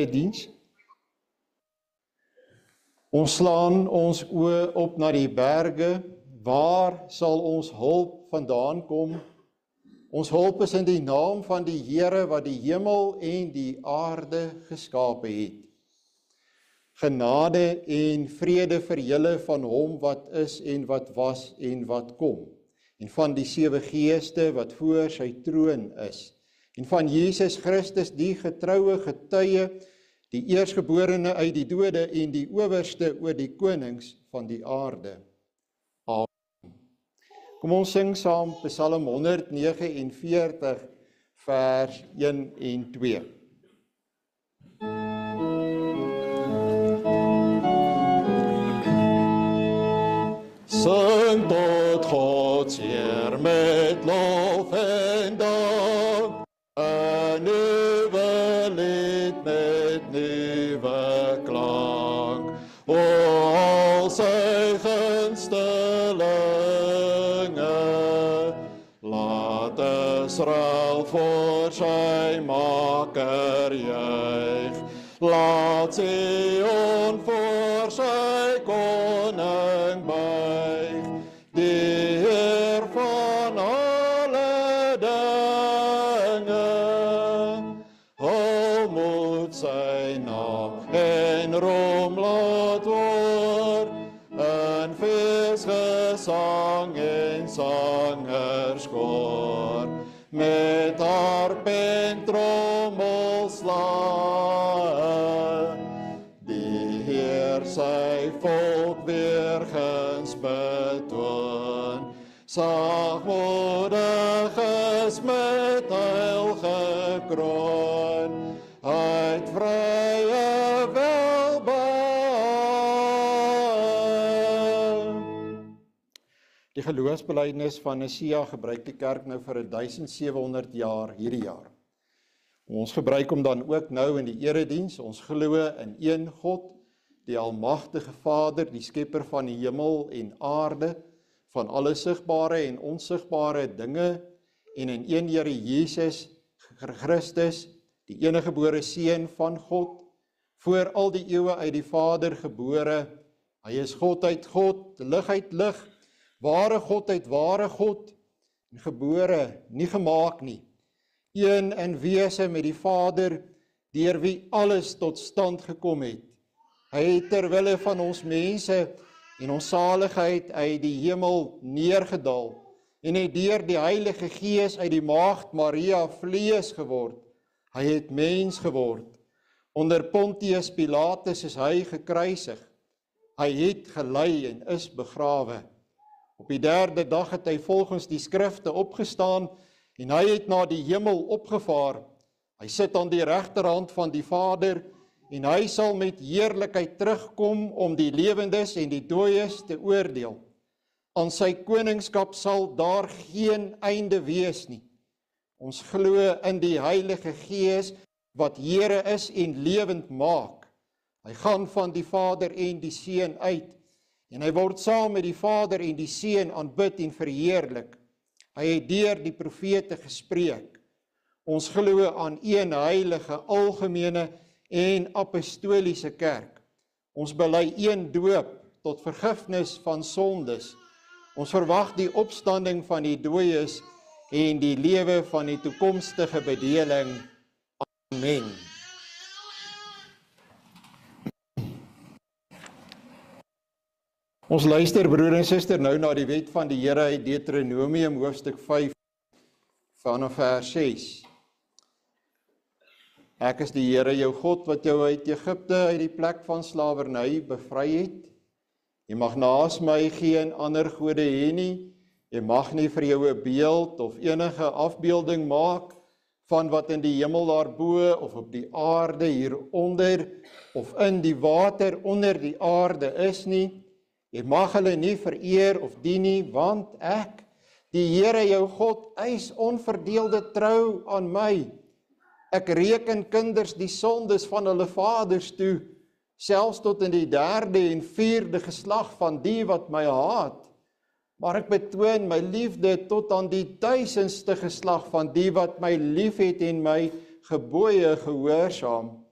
diens. Ons slaan ons oë op na die berge, waar sal ons hulp vandaan kom? Ons hulp is in die naam van die Here wat die hemel en die aarde geskape het. Genade en vrede vir julle van hom wat is en wat was en wat kom, en van die 7 geeste wat voor sy troon is, en van Jesus Christus die getroue getuie, die eersgeborene uit die dode en die owerste oor die konings van die aarde. Amen. Kom ons sing saam Psalm 149 vers 1 en 2. Sing tot God Heer met lof en dank, 'n nuwe lied met nuwe klank. O al sy gunstelinge, laat Israel voor sy Maker juig. Laat Sion voor sy koning buig, die Heer van alle dinge. Al moet sy naam en roem laat hoor, in feesgesang en sangerskoor, met harp en trommelslae, die Heer sy volk weergens betoon, sagmoedig is met heil gekroon, uit vrye welbehae. Die geloofsbelijdenis van Nicea gebruik die kerk nou vir 1700 jaar hierdie jaar. Ons gebruik hom dan ook nou in die erediens. Ons glo in een God, die almagtige Vader, die skepper van die hemel en aarde, van alle sigbare en onsigbare dinge, en in een Here Jesus Christus, die eniggebore Seun van God, voor al die eeue uit die Vader gebore. Hy is God uit God, lig uit lig, ware God uit ware God, en gebore, nie gemaak nie, een in wese met die Vader, deur wie alles tot stand gekom het. Hy het ter wille van ons mense en ons saligheid uit die hemel neergedaal, en het deur die Heilige Gees uit die maagd Maria vlees geword. Hy het mens geword. Onder Pontius Pilatus is hy gekruisig. Hy het gelei en is begrawe. Op die 3de dag het hy volgens die skrifte opgestaan, en hy het na die hemel opgevaar. Hy sit aan die regterhand van die Vader, en hy sal met heerlikheid terugkom om die lewendes en die dooies te oordeel. Aan sy koningskap sal daar geen einde wees nie. Ons glo in die Heilige Gees, wat Here is en lewend maak. Hy gaan van die Vader en die Seun uit, en hy word saam met die Vader en die Seun aanbid en verheerlik. Hy het deur die profete gespreek. Ons glo aan een heilige, algemene en apostoliese kerk. Ons bely een doop tot vergifnis van sondes. Ons verwag die opstanding van die dooies en die lewe van die toekomstige bedeling. Amen. Ons luister, broer en suster, nou na die wet van die Here uit Deuteronomium hoofstuk 5 vanaf vers 6. Ek is die Here jou God wat jou uit Egipte uit die plek van slawerny bevry het. Jy mag naas my geen ander gode hê nie. Jy mag nie vir jou 'n beeld of enige afbeelding maak van wat in die hemel daarbo of op die aarde hieronder of in die water onder die aarde is nie. Jy mag hulle nie vereer of dien nie, want ek, die Here jou God, eis onverdeelde trou aan my. Ek reken kinders die sondes van hulle vaders toe, selfs tot in die 3de en 4de geslag van die wat my haat. Maar ek betoon my liefde tot aan die 1000ste geslag van die wat my liefhet en my gebooie gehoorsaam.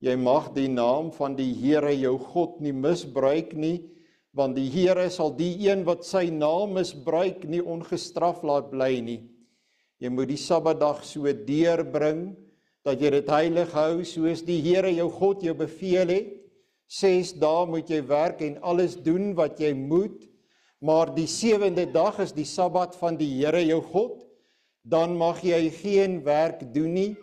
jy mag die naam van die Here jou God nie misbruik nie, want die Here sal die een wat sy naam misbruik nie ongestraf laat bly nie. Jy moet die Sabbatdag so deurbring, dat jy dit heilig hou, soos die Here jou God jou beveel het. 6 dae moet jy werk en alles doen wat jy moet, maar die 7de dag is die Sabbat van die Here jou God, dan mag jy geen werk doen nie,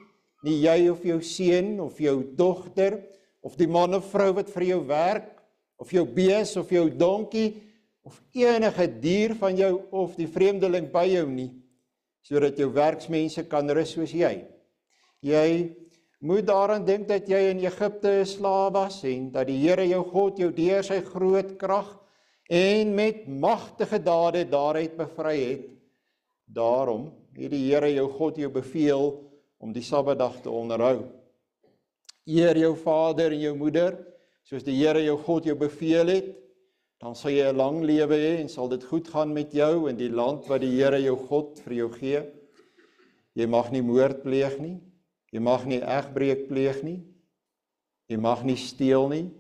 nie jy of jou seun of jou dogter, of die man of vrou wat vir jou werk, of jou bees of jou donkie, of enige dier van jou of die vreemdeling by jou nie, sodat jou werksmense kan rus soos jy. Jy moet daaraan dink dat jy in Egipte 'n slaaf was en dat die Here jou God jou deur sy groot krag en met magtige dade daaruit bevry het. Daarom het die Here jou God jou beveel om die Sabbatdag te onderhou. Eer jou vader en jou moeder, soos die Here jou God jou beveel het, dan sal jy 'n lang lewe hê en sal dit goed gaan met jou in die land wat die Here jou God vir jou gee. Jy mag nie moord pleeg nie, jy mag nie egbreek pleeg nie, jy mag nie steel nie,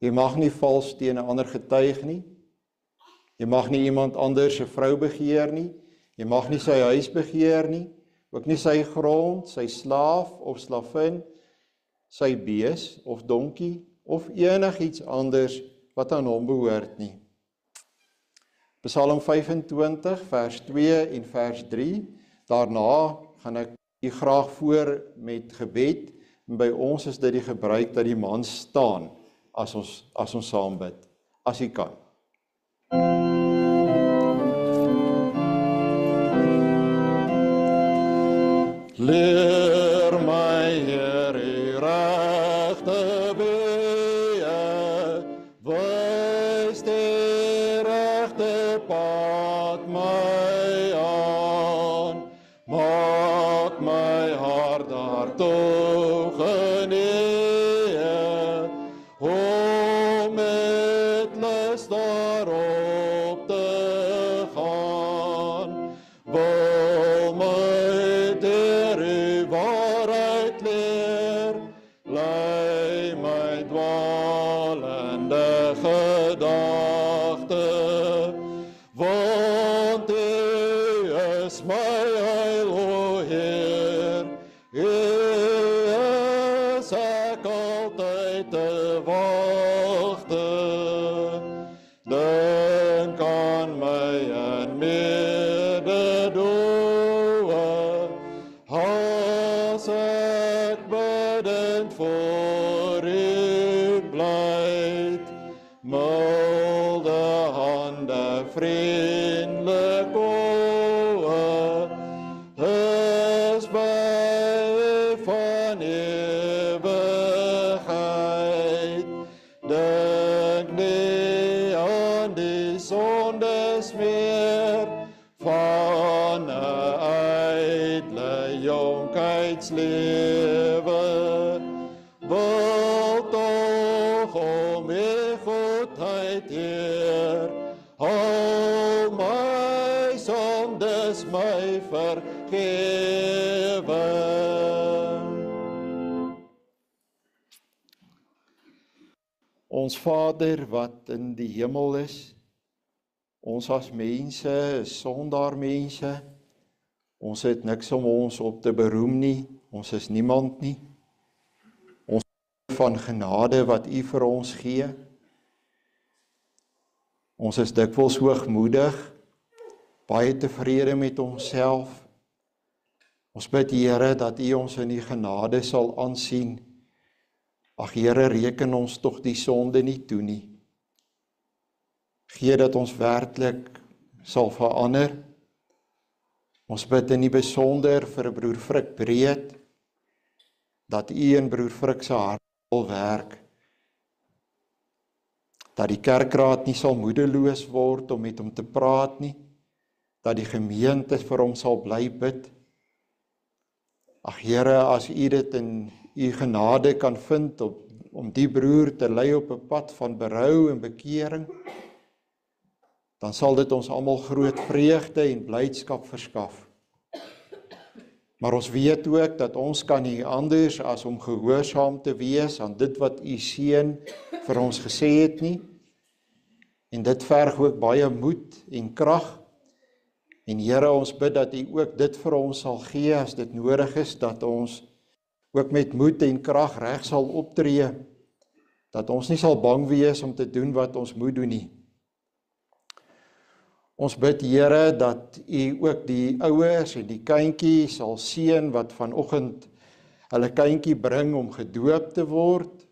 jy mag nie vals teen 'n ander getuig nie, jy mag nie iemand anders se vrou begeer nie, jy mag nie sy huis begeer nie, ook nie sy grond, sy slaaf of slavin, sy bees of donkie of enigiets anders wat aan hom behoort nie. Psalm 25 vers 2 en vers 3, daarna gaan ek u graag voor met gebed, en by ons is dit die gebruik dat die man staan as ons saam bid, as u kan. Leer my Heer u reg te weë, wys die regte pad my aan, maak my hart daartoe genee, om met lus daarop te gaan, wil my deur u waarheid leer, lei my dwalende gedagte, want u is my heil, o Heer, u is ek altyd te wagte, dink aan my en mededoe, as ek bidend voor u blyd, milde hande, vriendelik oë, is by van ewigheid, dink nie aan die sondes meer, van 'n uitle jonkheidslewe, wil tog om u goedheid, Heer, al my sondes my vergewe. Ons Vader wat in die hemel is, ons as mense is sondaar mense, ons het niks om ons op te beroem nie, ons is niemand nie, ons van genade wat u vir ons gee, ons is dikwels hoogmoedig, baie tevrede met onsself, ons bid Here dat u ons in die genade sal aansien. Ag Here, reken ons tog die sonde nie toe nie. Gee dat ons werklik sal verander. Ons bid in die besonder vir broer Frik Breed, dat u in broer Frik se hart wil werk, dat die kerkraad nie sal moedeloos word om met hom te praat nie, dat die gemeente vir hom sal bly bid. Ag Here, as u dit in u genade kan vind om die broer te lei op 'n pad van berou en bekering, dan sal dit ons almal groot vreugde en blydskap verskaf. Maar ons weet ook dat ons kan nie anders as om gehoorsaam te wees aan dit wat u Seun vir ons gesê het nie. En dit verg ook baie moed en krag. En Here, ons bid dat u ook dit vir ons sal gee as dit nodig is, dat ons ook met moed en krag reg sal optree, dat ons nie sal bang wees om te doen wat ons moet doen nie. Ons bid, Here, dat u ook die ouers en die kindjie sal seën wat vanoggend hulle kindjie bring om gedoop te word.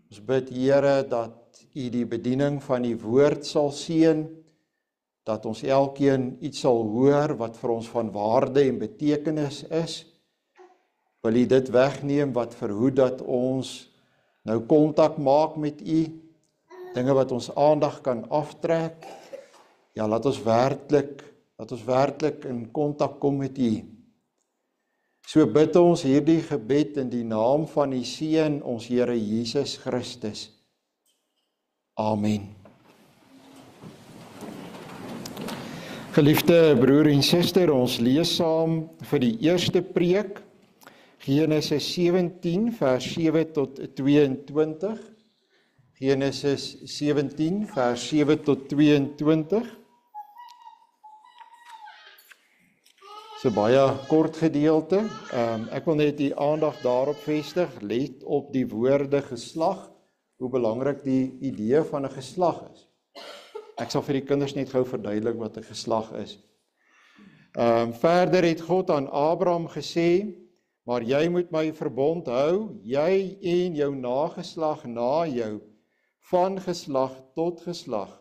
Ons bid, Here, dat u die bediening van die woord sal seën, dat ons elkeen iets sal hoor wat vir ons van waarde en betekenis is. Wil u dit wegneem wat verhoed dat ons nou kontak maak met u, dinge wat ons aandag kan aftrek. Ja, laat ons werklik in kontak kom met u. So bid ons hierdie gebed in die naam van die Seun, ons Here Jesus Christus. Amen. Geliefde broer en suster, ons lees saam vir die eerste preek, Genesis 17 vers 7 tot 22. Genesis 17 vers 7 tot 22. So baie kort gedeelte. Ek wil net die aandag daarop vestig, let op die woorde geslag, hoe belangrik die idee van 'n geslag is. Ek sal vir die kinders net gou verduidelik wat 'n geslag is. Verder het God aan Abraham gesê, maar jy moet my verbond hou, jy en jou nageslag na jou, van geslag tot geslag.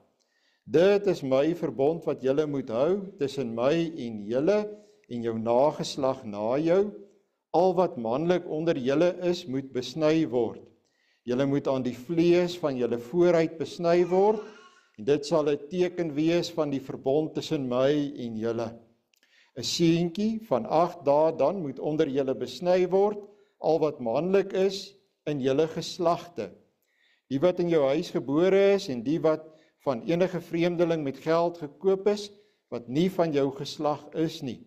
Dit is my verbond wat julle moet hou, tussen my en julle en jou nageslag na jou. Al wat manlik onder julle is, moet besny word. Julle moet aan die vlees van julle vooruit besny word, en dit sal 'n teken wees van die verbond tussen my en julle. 'n Seentjie van 8 dae dan moet onder julle besny word, al wat manlik is in julle geslagte. Die wat in jou huis gebore is en die wat van enige vreemdeling met geld gekoop is, wat nie van jou geslag is nie.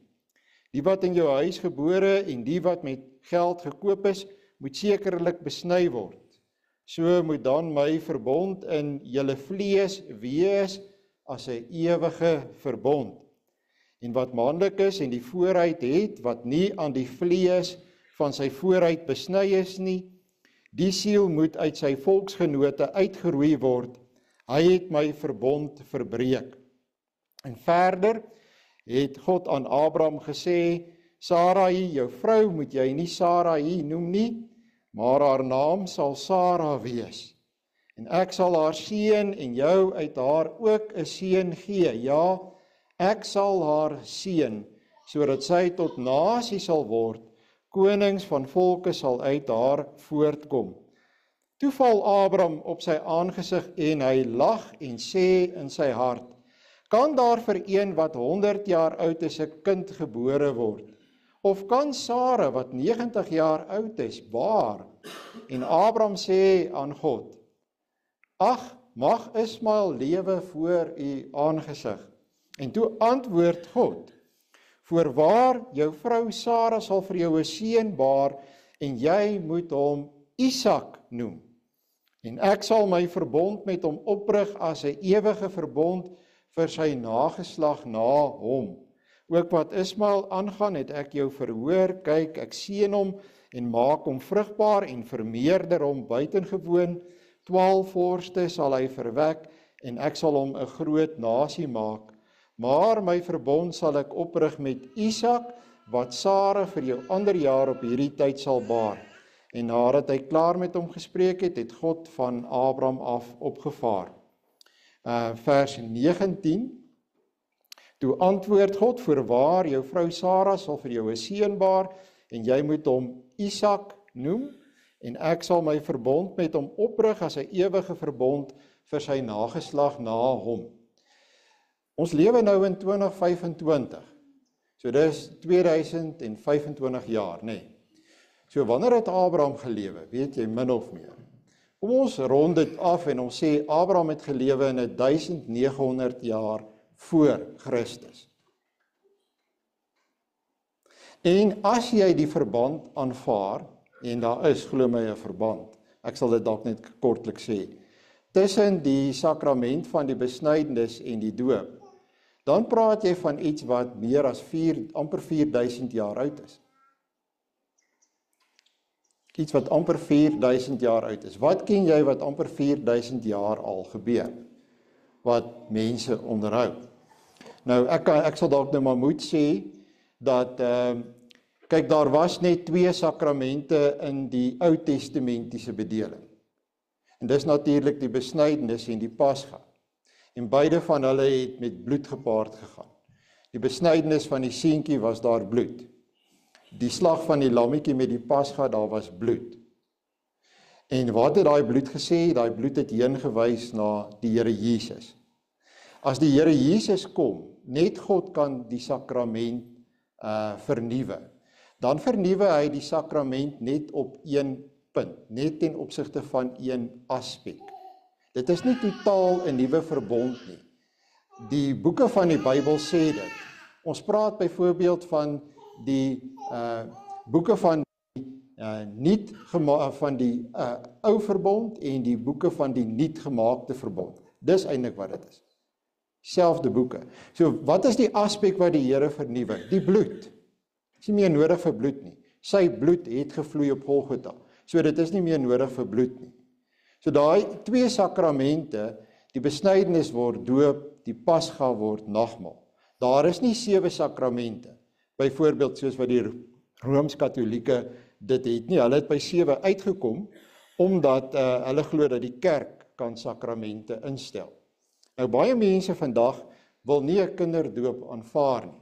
Die wat in jou huis gebore en die wat met geld gekoop is, moet sekerlik besny word. So moet dan my verbond in julle vlees wees as 'n ewige verbond. En wat manlik is en die vooruit het, wat nie aan die vlees van sy vooruit besny is nie, die siel moet uit sy volksgenote uitgeroei word. Hy het my verbond verbreek. En verder het God aan Abraham gesê, Sarai, jou vrou moet jy nie Sarai noem nie, maar haar naam sal Sara wees. En ek sal haar seën en jou uit haar ook 'n seun gee. Ja, ek sal haar seën, sodat sy tot nasie sal word. Konings van volke sal uit haar voortkom. Toe val Abraham op sy aangesig en hy lag en sê in sy hart, kan daar vir een wat 100 jaar oud is 'n kind gebore word? Of kan Sara wat 90 jaar oud is, baar? En Abraham sê aan God, ag, mag Ismael lewe voor u aangesig. En toe antwoord God, voorwaar, jou vrou Sara sal vir jou 'n seun baar, en jy moet hom Isak noem. En ek sal my verbond met hom oprig as 'n ewige verbond vir sy nageslag na hom. Ook wat Ismael aangaan, het ek jou verhoor, kyk, ek seën hom en maak hom vrugbaar en vermeerder hom buitengewoon. 12 vorste sal hy verwek en ek sal hom 'n groot nasie maak. Maar my verbond sal ek oprig met Isak, wat Sara vir jou ander jaar op hierdie tyd sal baar. En nadat hy klaar met hom gespreek het, het God van Abraham af opgevaar. Vers 19. Toe antwoord God, voorwaar, jou vrou Sara sal vir jou 'n seun baar, en jy moet hom Isak noem, en ek sal my verbond met hom oprig as 'n ewige verbond vir sy nageslag na hom. Ons lewe nou in 2025, so dis 2025 jaar, nee. So wanneer het Abraham gelewe, weet jy, min of meer? Kom ons rond dit af en ons sê, Abraham het gelewe in 1900 jaar voor Christus. En as jy die verband aanvaar, en daar is, glo my, 'n verband, ek sal dit dalk net kortliks sê, tussen die sakrament van die besnydenis en die doop, dan praat jy van iets wat meer as amper 4000 jaar oud is. Iets wat amper 4000 jaar oud is. Wat ken jy wat amper 4000 jaar al gebeur? Wat mense onderhou. Nou, ek sal dalk nou maar moet sê, dat, kyk, daar was net 2 sakramente in die Ou Testamentiese bedeling. En dis natuurlik die besnydenis en die Pasga. En beide van hulle het met bloed gepaard gegaan. Die besnydenis van die seentjie was daar bloed. Die slag van die lammetjie met die Pasga, daar was bloed. En wat het daai bloed gesê? Daai bloed het heen gewys na die Here Jesus. As die Here Jesus kom, net God kan die sakrament vernuwe. Dan vernuwe hy die sakrament net op een punt, net ten opsigte van een aspek. Dit is nie totaal 'n nuwe verbond nie. Die boeke van die Bybel sê dit. Ons praat byvoorbeeld van die boeke van die ou verbond en die boeke van die nuut gemaakte verbond. Dis eintlik wat dit is. Selfde boeke. So wat is die aspek wat die Here vernuwe? Die bloed. Is nie meer nodig vir bloed nie. Sy bloed het gevloei op Golgotha. So dit is nie meer nodig vir bloed nie. So daai 2 sakramente, die besnydenis word doop, die Pasga word nagmaal. Daar is nie 7 sakramente. Byvoorbeeld soos wat die Rooms-Katolieke dit het nie. Hulle het by 7 uitgekom, omdat hulle glo dat die kerk kan sakramente instel. Nou baie mense vandag wil nie 'n kinderdoop aanvaar nie.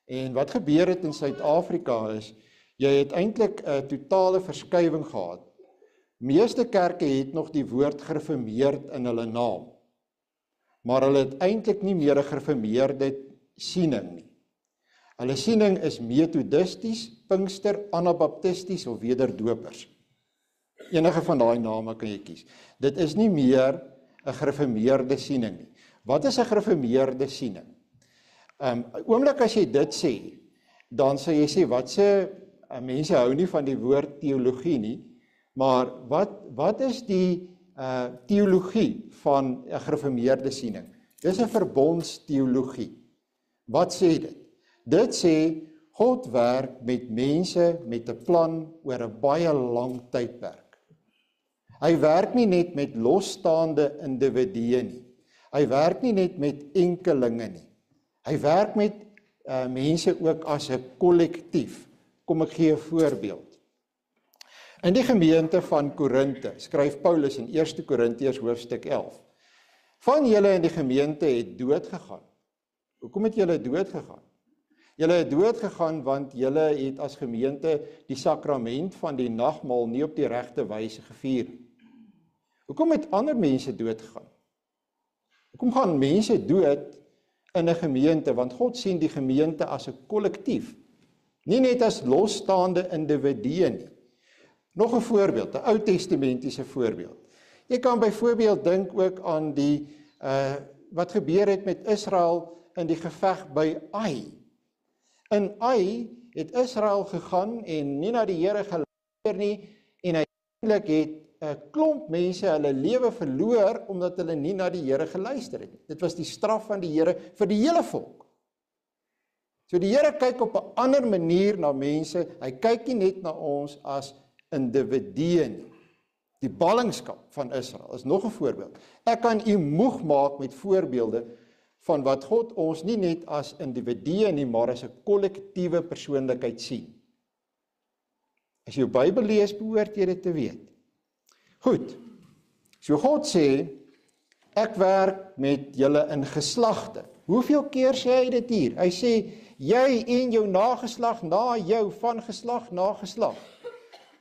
En wat gebeur het in Suid-Afrika is, jy het eintlik 'n totale verskywing gehad. Meeste kerke het nog die woord gereformeerd in hulle naam, maar hulle het eintlik nie meer 'n gereformeerde siening nie. Hulle siening is metodisties, Pinkster, Anabaptisties of wederdopers. Enige van daai name kan jy kies. Dit is nie meer 'n gereformeerde siening nie. Wat is 'n gereformeerde siening? Oomblik as jy dit sê, dan sal jy sê, mense hou nie van die woord teologie nie, maar wat is die teologie van 'n gereformeerde siening? Dis 'n verbondsteologie. Wat sê dit? Dit sê, God werk met mense met 'n plan oor 'n baie lang tydperk. Hy werk nie net met losstaande individue nie. Hy werk nie net met enkelinge nie. Hy werk met mense ook as 'n kollektief. Kom ek gee 'n voorbeeld. In die gemeente van Korinthe skryf Paulus in 1 Korintiërs hoofstuk 11. Van julle in die gemeente het dood gegaan. Hoekom het julle dood gegaan? Julle het dood gegaan want julle het as gemeente die sakrament van die nagmaal nie op die regte wyse gevier. Hoekom het ander mense dood gegaan? Hoekom gaan mense dood in 'n gemeente? Want God sien die gemeente as 'n kollektief, nie net as losstaande individue nie. Nog 'n voorbeeld, 'n Ou Testamentiese voorbeeld. Jy kan byvoorbeeld dink ook aan die wat gebeur het met Israel in die geveg by Ai. In Ai het Israel gegaan en nie na die Here geluister nie, en uiteindelik het 'n klomp mense hulle lewe verloor omdat hulle nie na die Here geluister het nie. Dit was die straf van die Here vir die hele volk. So die Here kyk op 'n ander manier na mense. Hy kyk nie net na ons as individue nie. Die ballingskap van Israel is nog 'n voorbeeld. Ek kan u moeg maak met voorbeelde van wat God ons nie net as individue nie, maar as 'n kollektiewe persoonlikheid sien. As jy jou Bybel lees, behoort jy dit te weet. Goed, so God sê, ek werk met julle in geslagte. Hoeveel keer sê hy dit hier? Hy sê, jy en jou nageslag na jou, van geslag na geslag.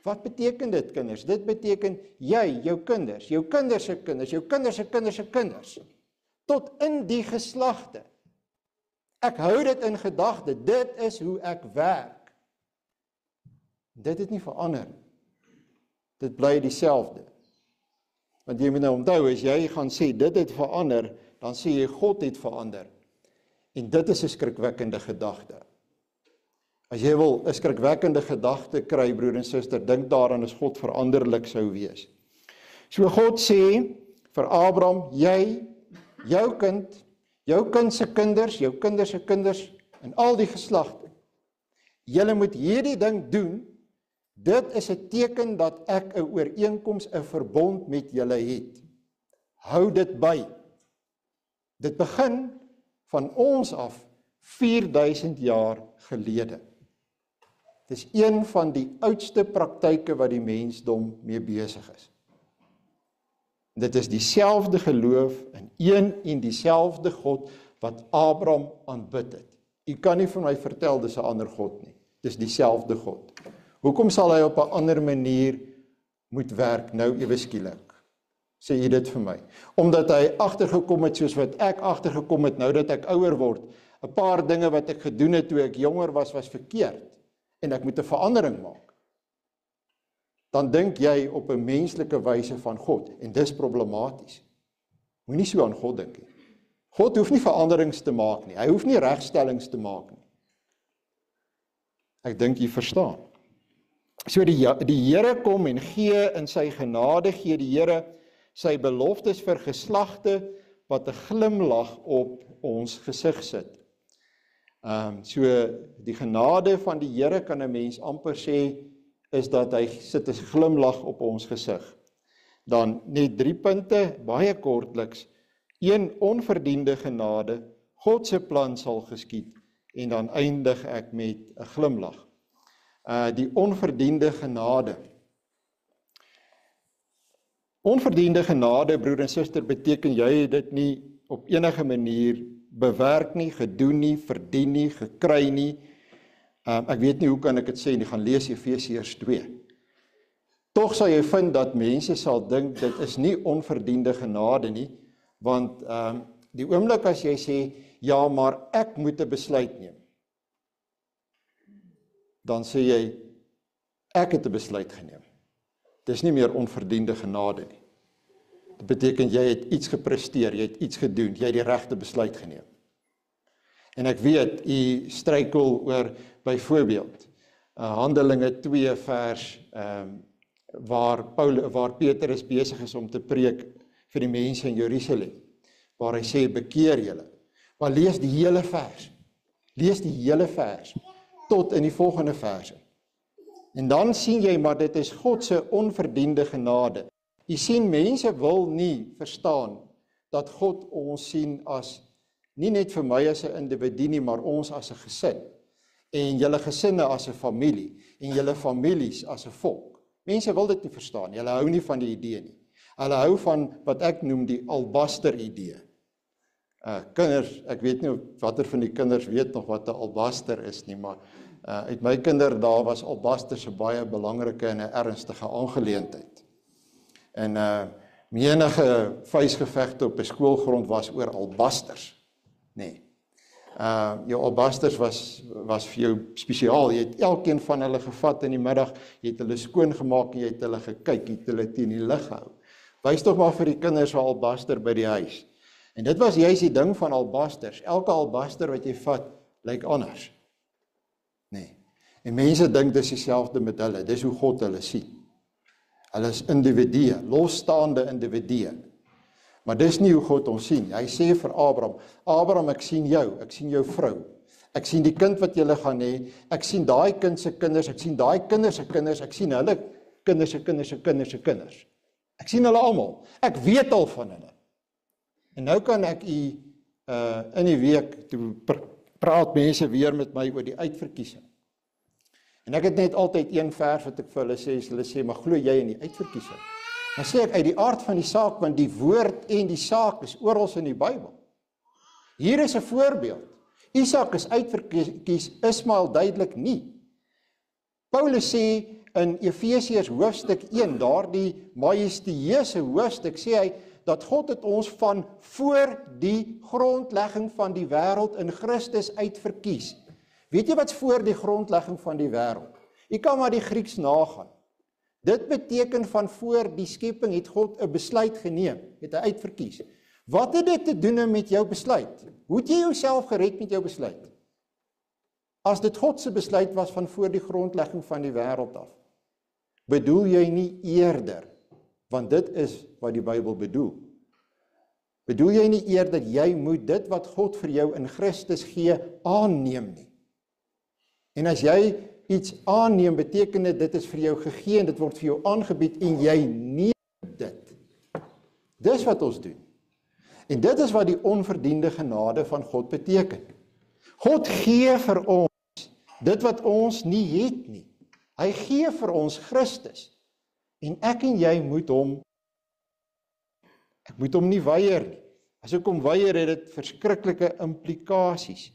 Wat beteken dit, kinders? Dit beteken jy, jou kinders se kinders, jou kinders se kinders se kinders, tot in die geslagte. Ek hou dit in gedagte, dit is hoe ek werk. Dit het nie verander. Dit bly dieselfde. Want jy moet nou onthou, as jy gaan sê, dit het verander, dan sê jy, God het verander. En dit is 'n skrikwekkende gedagte. As jy wil 'n skrikwekkende gedagte kry, broer en suster, dink daaraan as God veranderlik sou wees. So God sê vir Abraham, jy, jou kind se kinders, jou kinders se kinders, en al die geslagte, julle moet hierdie ding doen, dit is 'n teken dat ek 'n ooreenkoms, 'n verbond met julle het. Hou dit by. Dit begin van ons af 4000 jaar gelede. Dit is een van die oudste praktyke wat die mensdom mee besig is. Dit is dieselfde geloof in een en dieselfde God wat Abraham aanbid het. U kan nie vir my vertel dis 'n ander God nie. Dis dieselfde God. Hoekom sal hy op 'n ander manier moet werk nou ewe skielik? Sê jy dit vir my? Omdat hy agtergekom het soos wat ek agtergekom het nou dat ek ouer word. 'n Paar dinge wat ek gedoen het toe ek jonger was verkeerd en ek moet 'n verandering maak. Dan dink jy op 'n menslike wyse van God en dis problematies. Moenie so aan God dink nie. God hoef nie veranderings te maak nie. Hy hoef nie regstellings te maak nie. Ek dink jy verstaan. So die Here kom en gee in sy genade, gee die Here sy beloftes vir geslagte wat 'n glimlag op ons gesig sit. So die genade van die Here kan 'n mens amper sê is dat hy sit 'n glimlag op ons gesig. Dan net 3 punte, baie kortliks. 1 onverdiende genade, God se plan sal geskied en dan eindig ek met 'n glimlag. Die onverdiende genade. Onverdiende genade, broer en suster, beteken jy het dit nie op enige manier bewerk nie, gedoen nie, verdien nie, gekry nie. Ek weet nie hoe kan ek dit sê nie, gaan lees Efesiërs 2. Tog sal jy vind dat mense sal dink dit is nie onverdiende genade nie, want die oomblik as jy sê, ja, maar ek moet 'n besluit neem, dan sê jy, ek het 'n besluit geneem. Dit is nie meer onverdiende genade nie. Dit beteken jy het iets gepresteer, jy het iets gedoen, jy het die regte besluit geneem. En ek weet, u struikel oor byvoorbeeld Handelinge 2 vers waar Petrus besig is om te preek vir die mense in Jerusalem, waar hy sê, bekeer julle. Maar lees die hele vers. Lees die hele vers tot in die volgende verse. En dan sien jy, maar dit is God se onverdiende genade. Jy sien, mense wil nie verstaan dat God ons sien as, nie net vir my as 'n individu nie, maar ons as 'n gesin. En julle gesinne as 'n familie, en julle families as 'n volk. Mense wil dit nie verstaan, hulle hou nie van die idee nie. Hulle hou van wat ek noem die albaster idee. Kinders, ek weet nie watter van die kinders weet nog wat 'n albaster is nie, maar uit my kinderdae was albaster 'n baie belangrike en 'n ernstige aangeleentheid. En menige vuisgevegte op 'n skoolgrond was oor albasters. Nee. Jou albasters was vir jou spesiaal. Jy het elkeen van hulle gevat in die middag, jy het hulle skoongemaak en jy het hulle gekyk, jy het hulle teen die lig gehou. Wys tog maar vir die kinders 'n albaster by die huis. En dit was juist die ding van albasters. Elke albaster wat jy vat, lyk anders. Nee. En mense dink dis dieselfde met hulle. Dis hoe God hulle sien. Hulle is individue, losstaande individue. Maar dis nie hoe God ons sien. Hy sê vir Abraham, Abraham, ek sien jou vrou. Ek sien die kind wat julle gaan hê. Ek sien daai kind se kinders, ek sien daai kinders se kinders, ek sien hulle kinders se kinders se kinders se kinders. Ek sien hulle almal. Ek weet al van hulle. En nou kan ek in die week, toe praat mense weer met my oor die uitverkiesing. En ek het net altyd een vers wat ek vir hulle sê, maar glo jy in die uitverkiesing? Dan sê ek uit die aard van die saak, want die woord en die saak is oral in die Bybel. Hier is 'n voorbeeld. Isak is uitverkies, Ismael duidelik nie. Paulus sê in Efesiërs hoofstuk 1, daardie majestueuse hoofstuk, sê hy, dat God het ons van voor die grondlegging van die wêreld in Christus uitverkies. Weet jy wat voor die grondlegging van die wêreld? Jy kan maar die Grieks nagaan. Dit beteken van voor die skepping het God 'n besluit geneem, het hy uitverkies. Wat het dit te doen met jou besluit? Hoe het jy jouself gered met jou besluit? As dit God se besluit was van voor die grondlegging van die wêreld af, bedoel jy nie eerder, want dit is wat die Bybel bedoel. Bedoel jy nie eerder jy moet dit wat God vir jou in Christus gee aanneem nie. En as jy iets aanneem, beteken dit is vir jou gegee en dit word vir jou aangebied en jy neem dit. Dis wat ons doen. En dit is wat die onverdiende genade van God beteken. God gee vir ons dit wat ons nie het nie. Hy gee vir ons Christus. En ek en jy moet hom nie weier nie. As ek hom weier, het dit verskriklike implikasies.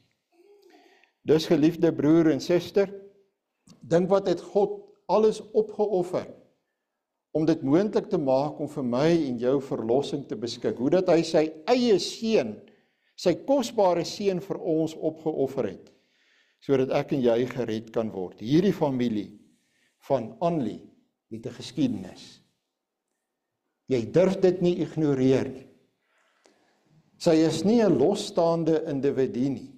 Dus geliefde broer en suster, dink wat het God alles opgeoffer om dit moontlik te maak om vir my en jou verlossing te beskik. Hoe dat hy sy eie seun, sy kosbare seun vir ons opgeoffer het, sodat ek en jy gered kan word. Hierdie familie van Anlie het 'n geskiedenis. Jy durf dit nie ignoreer nie. Sy is nie 'n losstaande individu nie.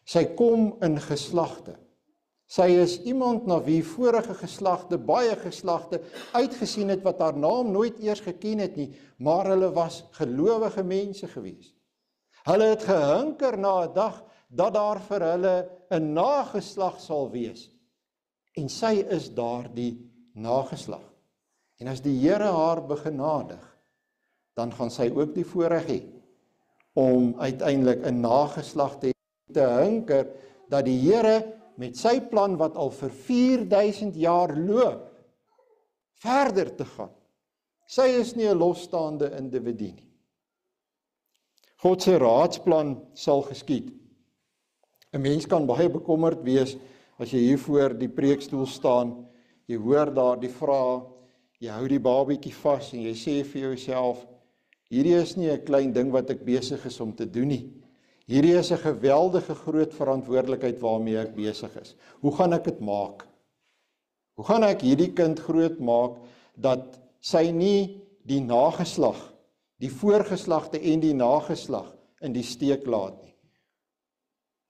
Sy kom in geslagte. Sy is iemand na wie vorige geslagte, baie geslagte, uitgesien het wat haar naam nooit eers geken het nie, maar hulle was gelowige mense gewees. Hulle het gehinker na 'n dag dat daar vir hulle 'n nageslag sal wees. En sy is daardie nageslag. En as die Here haar begenadig, dan gaan sy ook die voorreg hê om uiteindelik 'n nageslag te hinker, dat die Here met sy plan wat al vir 4000 jaar loop, verder te gaan. Sy is nie 'n losstaande individu nie. God se raadsplan sal geskied. 'n Mens kan baie bekommerd wees as jy hier voor die preekstoel staan, jy hoor daar die vraag, jy hou die babietjie vas en jy sê vir jouself, hierdie is nie 'n klein ding wat ek besig is om te doen nie. Hierdie is 'n geweldige groot verantwoordelikheid waarmee ek besig is. Hoe gaan ek dit maak? Hoe gaan ek hierdie kind groot maak dat sy nie die nageslag, die voorgeslagte en die nageslag in die steek laat nie?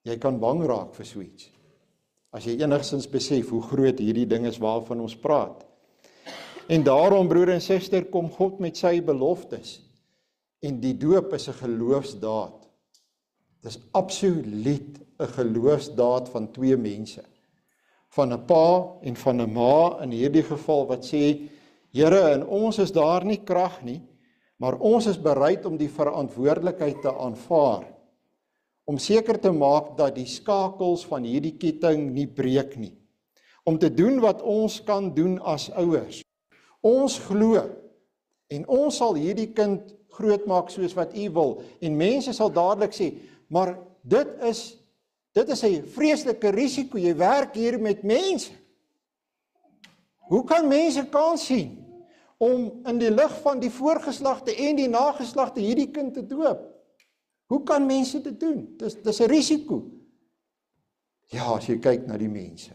Jy kan bang raak vir so iets, as jy enigstens besef hoe groot hierdie ding is waarvan ons praat. En daarom, broer en suster, kom God met sy beloftes. En die doop is 'n geloofsdaad. Dit is absoluut 'n geloofsdaad van twee mense. Van 'n pa en van 'n ma in hierdie geval wat sê, Here, in ons is daar nie krag nie, maar ons is bereid om die verantwoordelikheid te aanvaar, om seker te maak dat die skakels van hierdie ketting nie breek nie. Om te doen wat ons kan doen as ouers. Ons glo, en ons sal hierdie kind grootmaak soos wat U wil, en mense sal dadelik sê, maar dit is 'n vreeslike risiko, jy werk hier met mense. Hoe kan mense kans sien om in die lig van die voorgeslagte en die nageslagte hierdie kind te doop? Hoe kan mense dit doen? Dis 'n risiko. Ja, as jy kyk na die mense.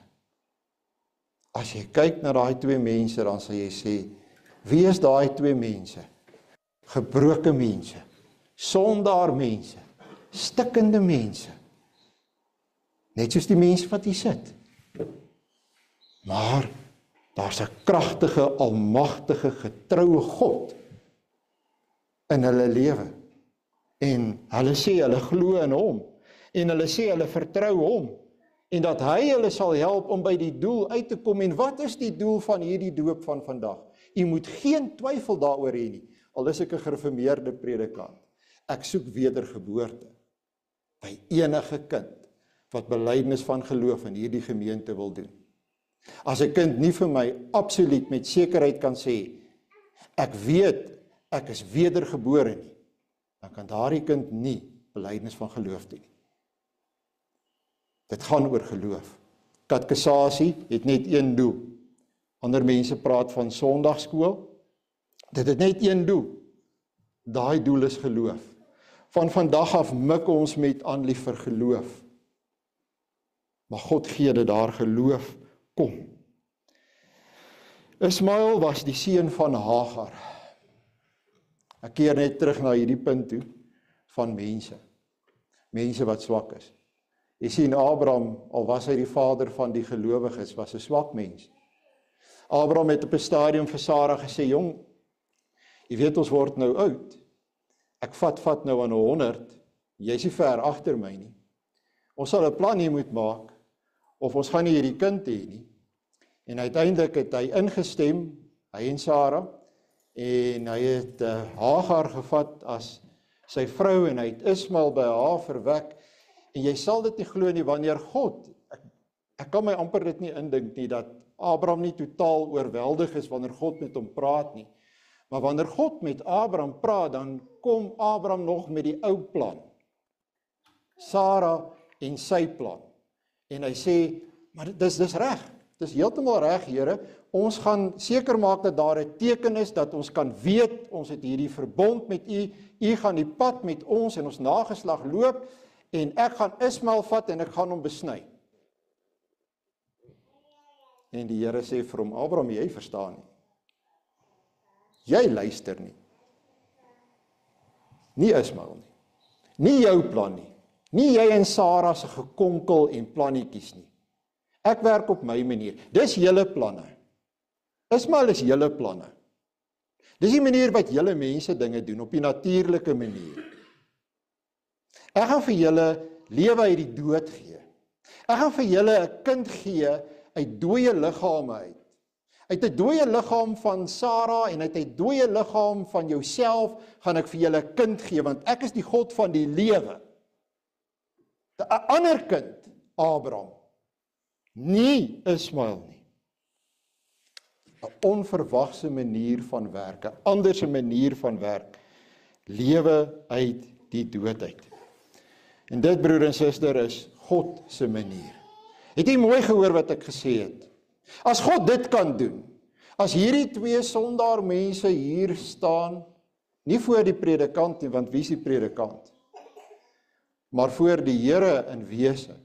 As jy kyk na daai twee mense, dan sal jy sê, wie is daai twee mense? Gebroke mense, sondaar mense, stikkende mense. Net soos die mense wat hier sit. Maar daar's 'n kragtige, almagtige, getroue God in hulle lewe. En hulle sê hulle glo in hom. En hulle sê hulle vertrou hom. En dat hy hulle sal help om by die doel uit te kom. En wat is die doel van hierdie doop van vandag? U moet geen twyfel daaroor hê nie. Al is ek 'n gereformeerde predikant. Ek soek wedergeboorte by enige kind wat belydenis van geloof in hierdie gemeente wil doen. As 'n kind nie vir my absoluut met sekerheid kan sê, ek weet ek is wedergebore nie, dan kan daardie kind nie belydenis van geloof doen nie. Dit gaan oor geloof. Katekisasie het net een doel. Ander mense praat van Sondagskool. Dit het net een doel. Daai doel is geloof. Van vandag af mik ons met aanlief vir geloof. Maar God gee dat daar geloof kom. Ismael was die seun van Hagar. Ek keer net terug na hierdie punt toe van mense. Mense wat swak is. Jy sien, Abraham, al was hy die vader van die gelowiges, was 'n swak mens. Abraham het op 'n stadium vir Sara gesê, jong, jy weet ons word nou oud. Ek vat nou aan 100, jy's nie ver agter my nie. Ons sal 'n plan hier moet maak, of ons gaan nie hierdie kind hê nie. En uiteindelik het hy ingestem, hy en Sara, en hy het Hagar gevat as sy vrou, en hy het Ismael by haar verwek, en jy sal dit nie glo nie, wanneer God, ek kan my amper dit nie indink nie, dat Abraham nie totaal oorweldig is, wanneer God met hom praat nie, maar wanneer God met Abraham praat, dan kom Abraham nog met die ou plan, Sara en sy plan, en hy sê, maar dis reg, dis heeltemal reg, Here, ons gaan seker maak dat daar 'n teken is, dat ons kan weet, ons het hierdie verbond met u gaan die pad met ons en ons nageslag loop, en ek gaan Ismael vat en ek gaan hom besny. En die Here sê vir hom, Abraham, jy verstaan nie. Jy luister nie. Nie Ismael nie. Nie jou plan nie. Nie jy en Sara se gekonkel en plannetjies nie. Ek werk op my manier. Dis julle planne. Ismael is julle planne. Dis die manier wat julle mense dinge doen, op die natuurlike manier. Ek gaan vir julle lewe uit die dood gee. Ek gaan vir julle 'n kind gee uit dooie liggame uit. Uit 'n dooie liggaam van Sara en uit 'n dooie liggaam van jouself gaan ek vir julle 'n kind gee, want ek is die God van die lewe. 'n ander kind, Abraham, nie Ismael nie. 'n onverwagse manier van werk, 'n anderse manier van werk, lewe uit die dood uit. En dit, broer en suster, is God se manier. Het jy mooi gehoor wat ek gesê het? As God dit kan doen, as hierdie twee sondaar mense hier staan, nie voor die predikant nie, want wie is die predikant? Maar voor die Here in wese.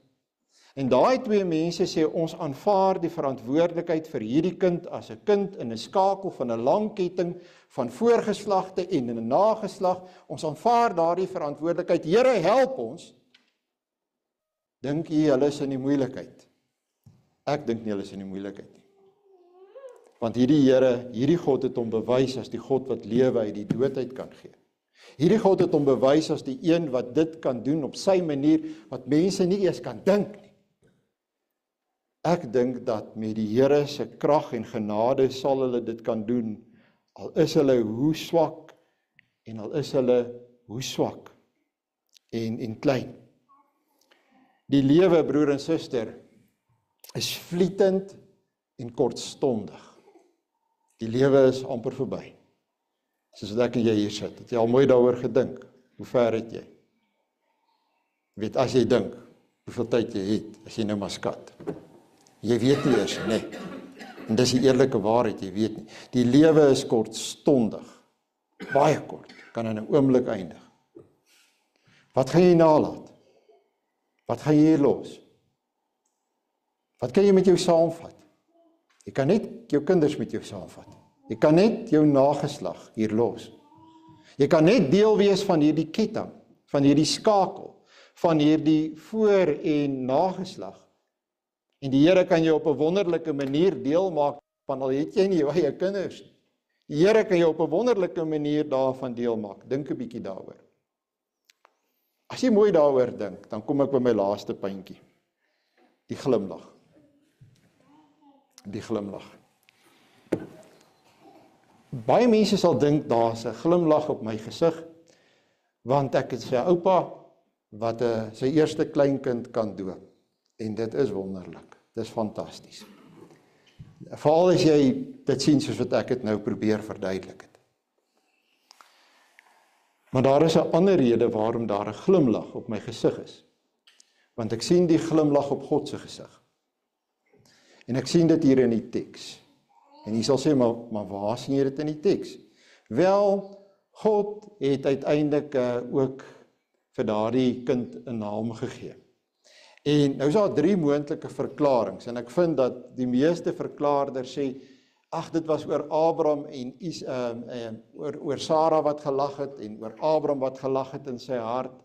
En daai twee mense sê, ons aanvaar die verantwoordelikheid vir hierdie kind as 'n kind in 'n skakel van 'n lang ketting van voorgeslagte en 'n nageslag. Ons aanvaar daardie verantwoordelikheid. Here, help ons. Dink jy hulle is in die moeilikheid? Ek dink nie hulle is in die moeilikheid nie. Want hierdie Here, hierdie God het hom bewys as die God wat lewe uit die dood uit kan gee. Hierdie God het hom bewys as die een wat dit kan doen op sy manier, wat mense nie eers kan dink nie. Ek dink dat met die Here se krag en genade sal hulle dit kan doen, al is hulle hoe swak, en al is hulle hoe swak, en klein. Die lewe, broer en suster, is vlietend en kortstondig. Die lewe is amper verby. Soos ek en jy hier sit, het jy al mooi daaroor gedink? Hoe ver het jy? Weet, as jy dink, hoeveel tyd jy het, as jy nou maar skat. Jy weet nie eers, nee. En dis die eerlike waarheid, jy weet nie. Die lewe is kortstondig. Baie kort, kan in 'n oomblik eindig. Wat gaan jy nalaat? Wat gaan jy hier los? Wat kan jy met jou saamvat? Jy kan net jou kinders met jou saamvat. Jy kan net jou nageslag hier los. Jy kan net deel wees van hierdie ketting, van hierdie skakel, van hierdie voor- en nageslag. En die Here kan jou op 'n wonderlike manier deel maak van al het jy nie jou eie kinders. Die Here kan jou op 'n wonderlike manier daarvan deel maak. Dink 'n bietjie daaroor. As jy mooi daaroor dink, dan kom ek by my laaste puntjie. Die glimlag. Die glimlag. Baie mense sal dink daar's 'n glimlag op my gesig, want ek het sy oupa wat sy eerste kleinkind kan doop. En dit is wonderlik. Dit is fantasties. Veral as jy dit sien soos wat ek het nou probeer verduidelik het. Maar daar is 'n ander rede waarom daar 'n glimlag op my gesig is. Want ek sien die glimlag op God se gesig. En ek sien dit hier in die teks. En jy sal sê, maar waar sien jy dit in die teks? Wel, God het uiteindelik ook vir daardie kind 'n naam gegee. En nou is daar 3 moontlike verklaringe, en ek vind dat die meeste verklaarders sê, ag, dit was oor Abraham en oor Sara wat gelag het, en oor Abraham wat gelag het in sy hart.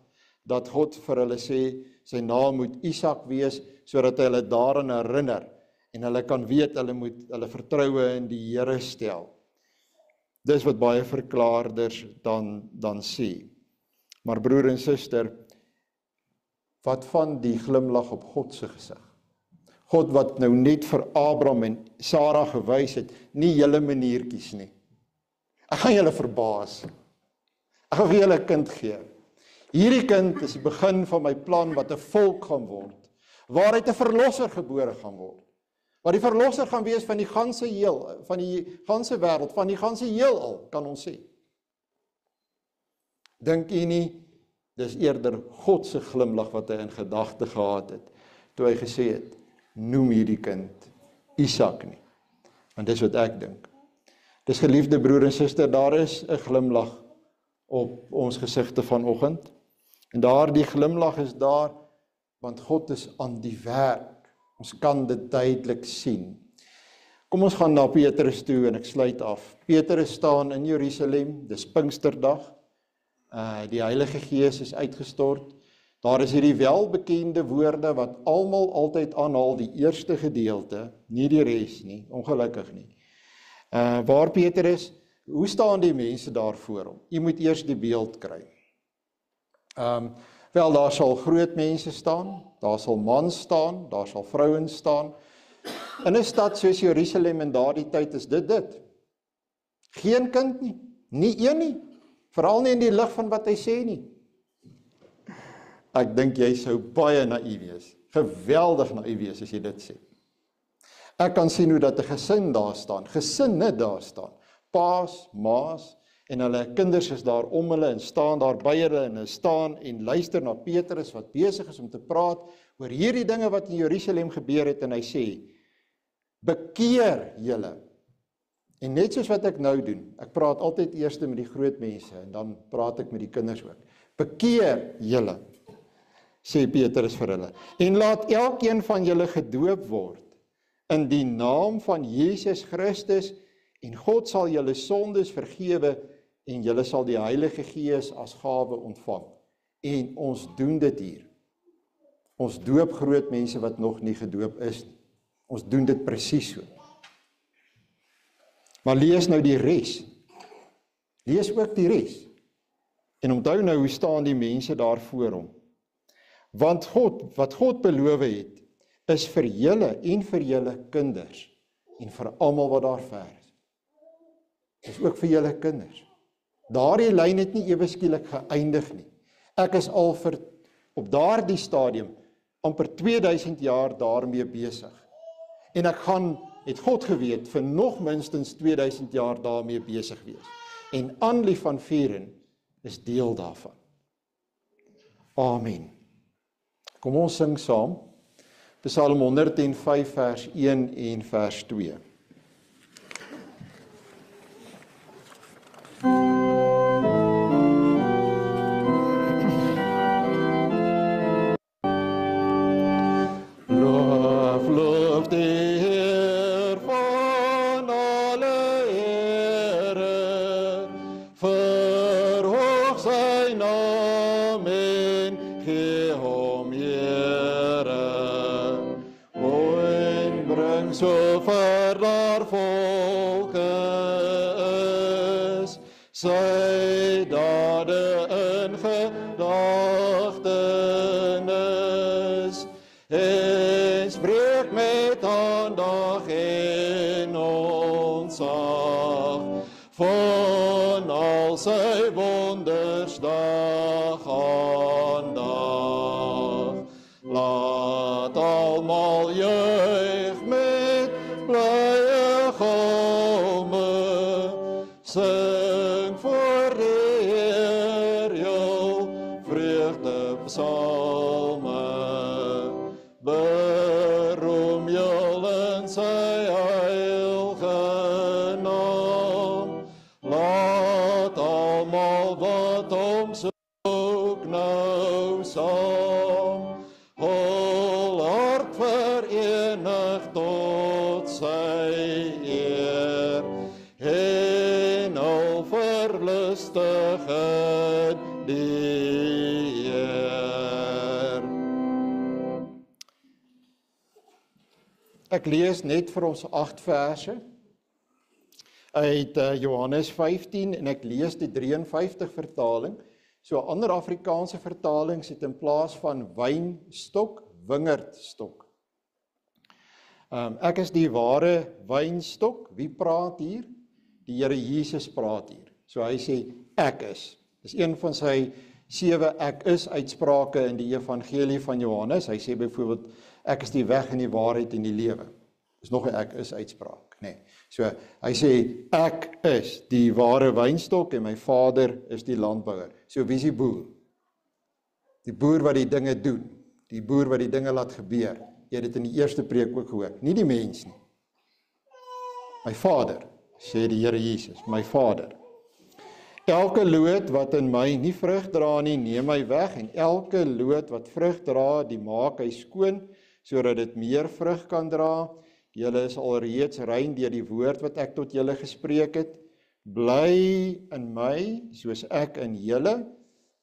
dat God vir hulle sê, sy naam moet Isak wees, sodat hy hulle daaraan herinner, en hulle kan weet, hulle moet hulle vertroue in die Here stel. Dis wat baie verklaarders dan sê. Maar broer en suster, wat van die glimlag op God se gesig? God wat nou net vir Abraham en Sara gewys het, nie julle maniertjies nie. Ek gaan julle verbaas. Ek gaan vir julle 'n kind gee. Hierdie kind is die begin van my plan wat 'n volk gaan word, waaruit 'n verlosser gebore gaan word. Waar die verlosser gaan wees van die ganse wêreld, van die ganse heelal, kan ons sê. Dink u nie, dis eerder God se glimlag wat hy in gedagte gehad het, toe hy gesê het, noem hierdie kind Isak nie. Want dis wat ek dink. Dis geliefde broer en suster, daar is 'n glimlag op ons gesigte vanoggend. En daardie glimlag is daar, want God is aan die werk. Ons kan dit duidelik sien. Kom ons gaan na Petrus toe en ek sluit af. Petrus staan in Jerusalem, dis Pinksterdag. Die Heilige Gees is uitgestort. Daar is hierdie welbekende woorde wat almal altyd aanhaal, die eerste gedeelte, nie die res nie, ongelukkig nie. Waar Petrus, hoe staan die mense daar voor hom? Jy moet eers die beeld kry. Wel, daar sal groot mense staan, daar sal mans staan, daar sal vrouens staan. In 'n stad soos Jerusalem in daardie tyd is dit. Geen kind nie, nie een nie, veral nie in die lig van wat hy sê nie. Ek dink jy sou baie naïef wees, geweldig naïef wees as jy dit sê. Ek kan sien hoe dat 'n gesin daar staan, gesinne daar staan, paas, maas, en hulle kinders is daar om hulle en staan daar by hulle en hulle staan en luister na Petrus wat besig is om te praat oor hierdie dinge wat in Jerusalem gebeur het en hy sê, bekeer julle. En net soos wat ek nou doen, ek praat altyd eers met die groot mense en dan praat ek met die kinders ook. Bekeer julle, sê Petrus vir hulle, en laat elkeen van julle gedoop word in die naam van Jesus Christus en God sal julle sondes vergewe en julle sal die Heilige Gees as gawe ontvang. En ons doen dit hier. Ons doop groot mense wat nog nie gedoop is nie. Ons doen dit presies so. Maar lees nou die res. Lees ook die res. En onthou nou hoe staan die mense daar voor hom. Want wat God beloof het, is vir julle en vir julle kinders en vir almal wat daar ver is. Dis ook vir julle kinders. Daardie lyn het nie ewe skielik geëindig nie. Ek is al op daardie stadium amper 2000 jaar daarmee besig. En ek gaan, het God geweet, vir nog minstens 2000 jaar daarmee besig wees. En Annelie van Vuren is deel daarvan. Amen. Kom ons sing saam. Psalm 105 vers 1 en vers 2. Loof die Heer van alle ere, verhoog sy naam en gee hom Here. En bring so ver daar volke is, sy dade in gedagtenis, en spreek met aandag en ontzag, van al sy wonders dag aan dag. Laat almal juig met blye galme, sing voor die Heer jou vreugdepsalme. Beroem jou in sy heilige naam, laat almal wat hom soek nou saam, volhard verenig tot sy eer, en al verlustig in die Heer. Ek lees net vir ons 8 verse uit Johannes 15 en ek lees die 53 vertaling. So ander Afrikaanse vertalings het in plaas van wynstok, wingerdstok. Ek is die ware wynstok. Wie praat hier? Die Here Jesus praat hier. So hy sê, ek is. Dis een van sy 7 ek is uitsprake in die evangelie van Johannes. Hy sê byvoorbeeld, ek is die weg en die waarheid en die lewe. Dis nog 'n ek is uitspraak, nee. So hy sê, ek is die ware wynstok en my Vader is die landbouer. So wie is die boer? Die boer wat die dinge doen. Die boer wat die dinge laat gebeur. Jy het dit in die eerste preek ook gehoor. Nie die mens nie. My Vader, sê die Here Jesus, my Vader. Elke loot wat in my nie vrug dra nie, neem hy weg, en elke loot wat vrug dra, die maak hy skoon, sodat dit meer vrug kan dra. Julle is alreeds rein deur die woord wat ek tot julle gespreek het. Bly in my, soos ek in julle,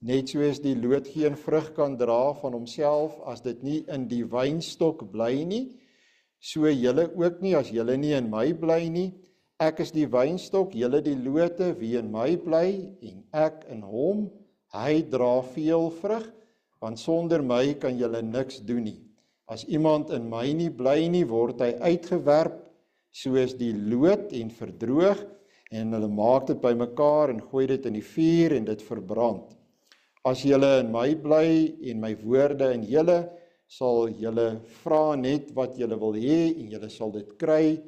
net soos die loot geen vrug kan dra van homself, as dit nie in die wynstok bly nie, so julle ook nie, as julle nie in my bly nie. Ek is die wynstok, julle die lote, wie in my bly, en ek in hom, hy dra veel vrug, want sonder my kan julle niks doen nie. As iemand in my nie bly nie, word hy uitgewerp, soos die loot en verdroog, en hulle maak dit bymekaar en gooi dit in die vuur en dit verbrand. As julle in my bly en my woorde in julle, sal julle vra net wat julle wil hê en julle sal dit kry.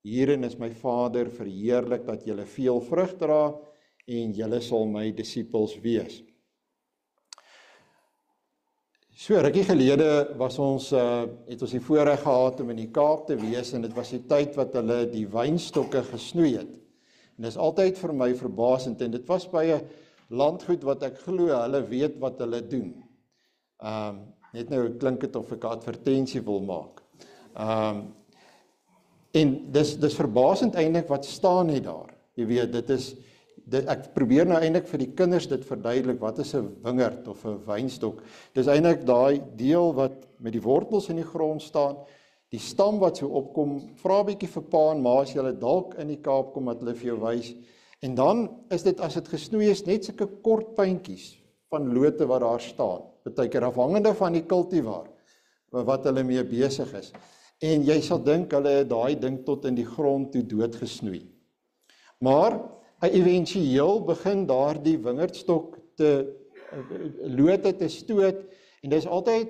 Hierin is my Vader verheerlik dat julle veel vrug dra en julle sal my disippels wees. So rukkie gelede het ons die voorreg gehad om in die Kaap te wees en dit was die tyd wat hulle die wynstokke gesnoei het. En dit is altyd vir my verbasend en dit was by 'n landgoed wat ek glo hulle weet wat hulle doen. Net nou klink dit of ek 'n advertensie wil maak. En dis verbasend eintlik wat staan net daar. Jy weet, ek probeer nou eintlik vir die kinders dit verduidelik, wat is 'n wingerd of 'n wynstok? Dis eintlik daai deel wat met die wortels in die grond staan, die stam wat so opkom, vra 'n bietjie vir pa en ma as jy dalk in die Kaap kom dat hulle vir jou wys. En dan is dit, as dit gesnoei is, net sulke kort puntjies van lote wat daar staan. Partykeer afhangende van die kultivar wat hulle mee besig is. En jy sal dink hulle het daai ding tot in die grond toe doodgesnoei. Maar éventueel begin daardie wingerdstok lote te stoot en dis altyd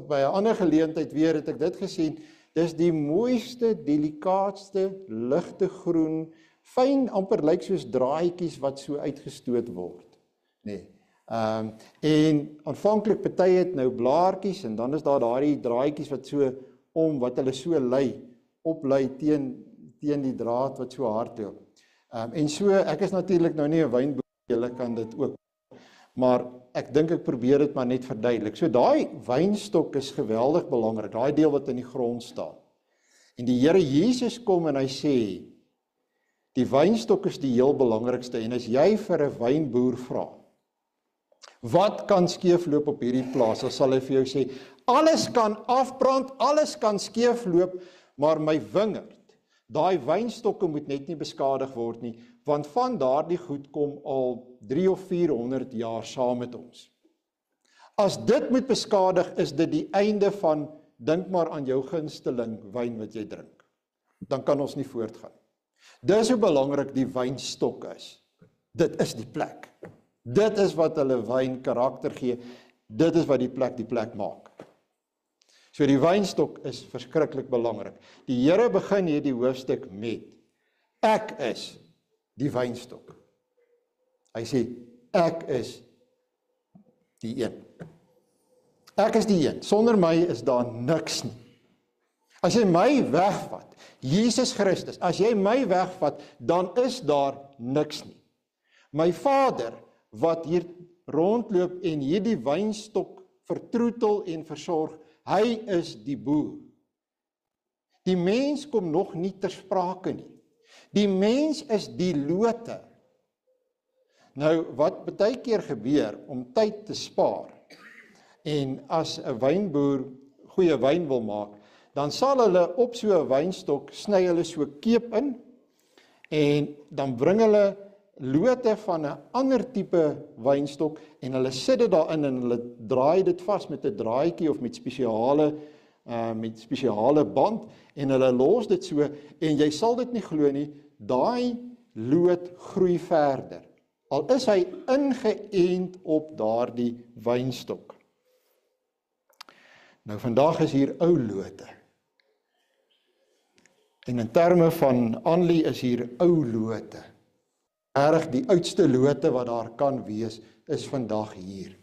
by 'n ander geleentheid weer het ek dit gesien. Dis die mooiste, delikaatste, ligte groen, fyn amper lyk soos draadjies wat so uitgestoot word. Nee. En aanvanklik party het nou blaartjies en dan is daar daardie draadjies wat so wat hulle so oplei teen die draad wat so hardloop. En so, ek is natuurlik nou nie 'n wynboer, julle kan dit ook, maar ek dink ek probeer dit maar net verduidelik. So daai wynstok is geweldig belangrik, daai deel wat in die grond staan. En die Here Jesus kom en hy sê, die wynstok is die heel belangrikste, en as jy vir 'n wynboer vra, wat kan skeefloop op hierdie plaas, dan sal hy vir jou sê, alles kan afbrand, alles kan skeefloop, maar my wingerd, daai wynstokke moet net nie beskadig word nie, want van daardie goed kom al 300 of 400 jaar saam met ons. As dit moet beskadig, is dit die einde van, dink maar aan jou gunsteling wyn wat jy drink. Dan kan ons nie voortgaan. Dis hoe belangrik die wynstok is. Dit is die plek. Dit is wat hulle wyn karakter gee. Dit is wat die plek maak. So die wynstok is verskriklik belangrik. Die Here begin hierdie hoofstuk met, ek is die wynstok. Hy sê, ek is die een. Ek is die een. Sonder my is daar niks nie. As jy my wegvat, Jesus Christus, as jy my wegvat, dan is daar niks nie. My Vader, wat hier rondloop en hierdie wynstok vertroetel en versorg, hy is die boer. Die mens kom nog nie ter sprake nie. Die mens is die lote. Nou, wat baie keer gebeur om tyd te spaar, en as 'n wynboer goeie wyn wil maak, dan sal hulle op so 'n wynstok sny hulle so keep in en dan bring hulle lote van 'n ander tipe wynstok en hulle sit dit daarin en hulle draai dit vas met 'n draadjie of met spesiale band en hulle los dit so en jy sal dit nie glo nie, daai loot groei verder. Al is hy ingeënt op daardie wynstok. Nou vandag is hier ou lote. En in terme van Anlie is hier ou lote. Erg die oudste lote wat daar kan wees, is vandag hier.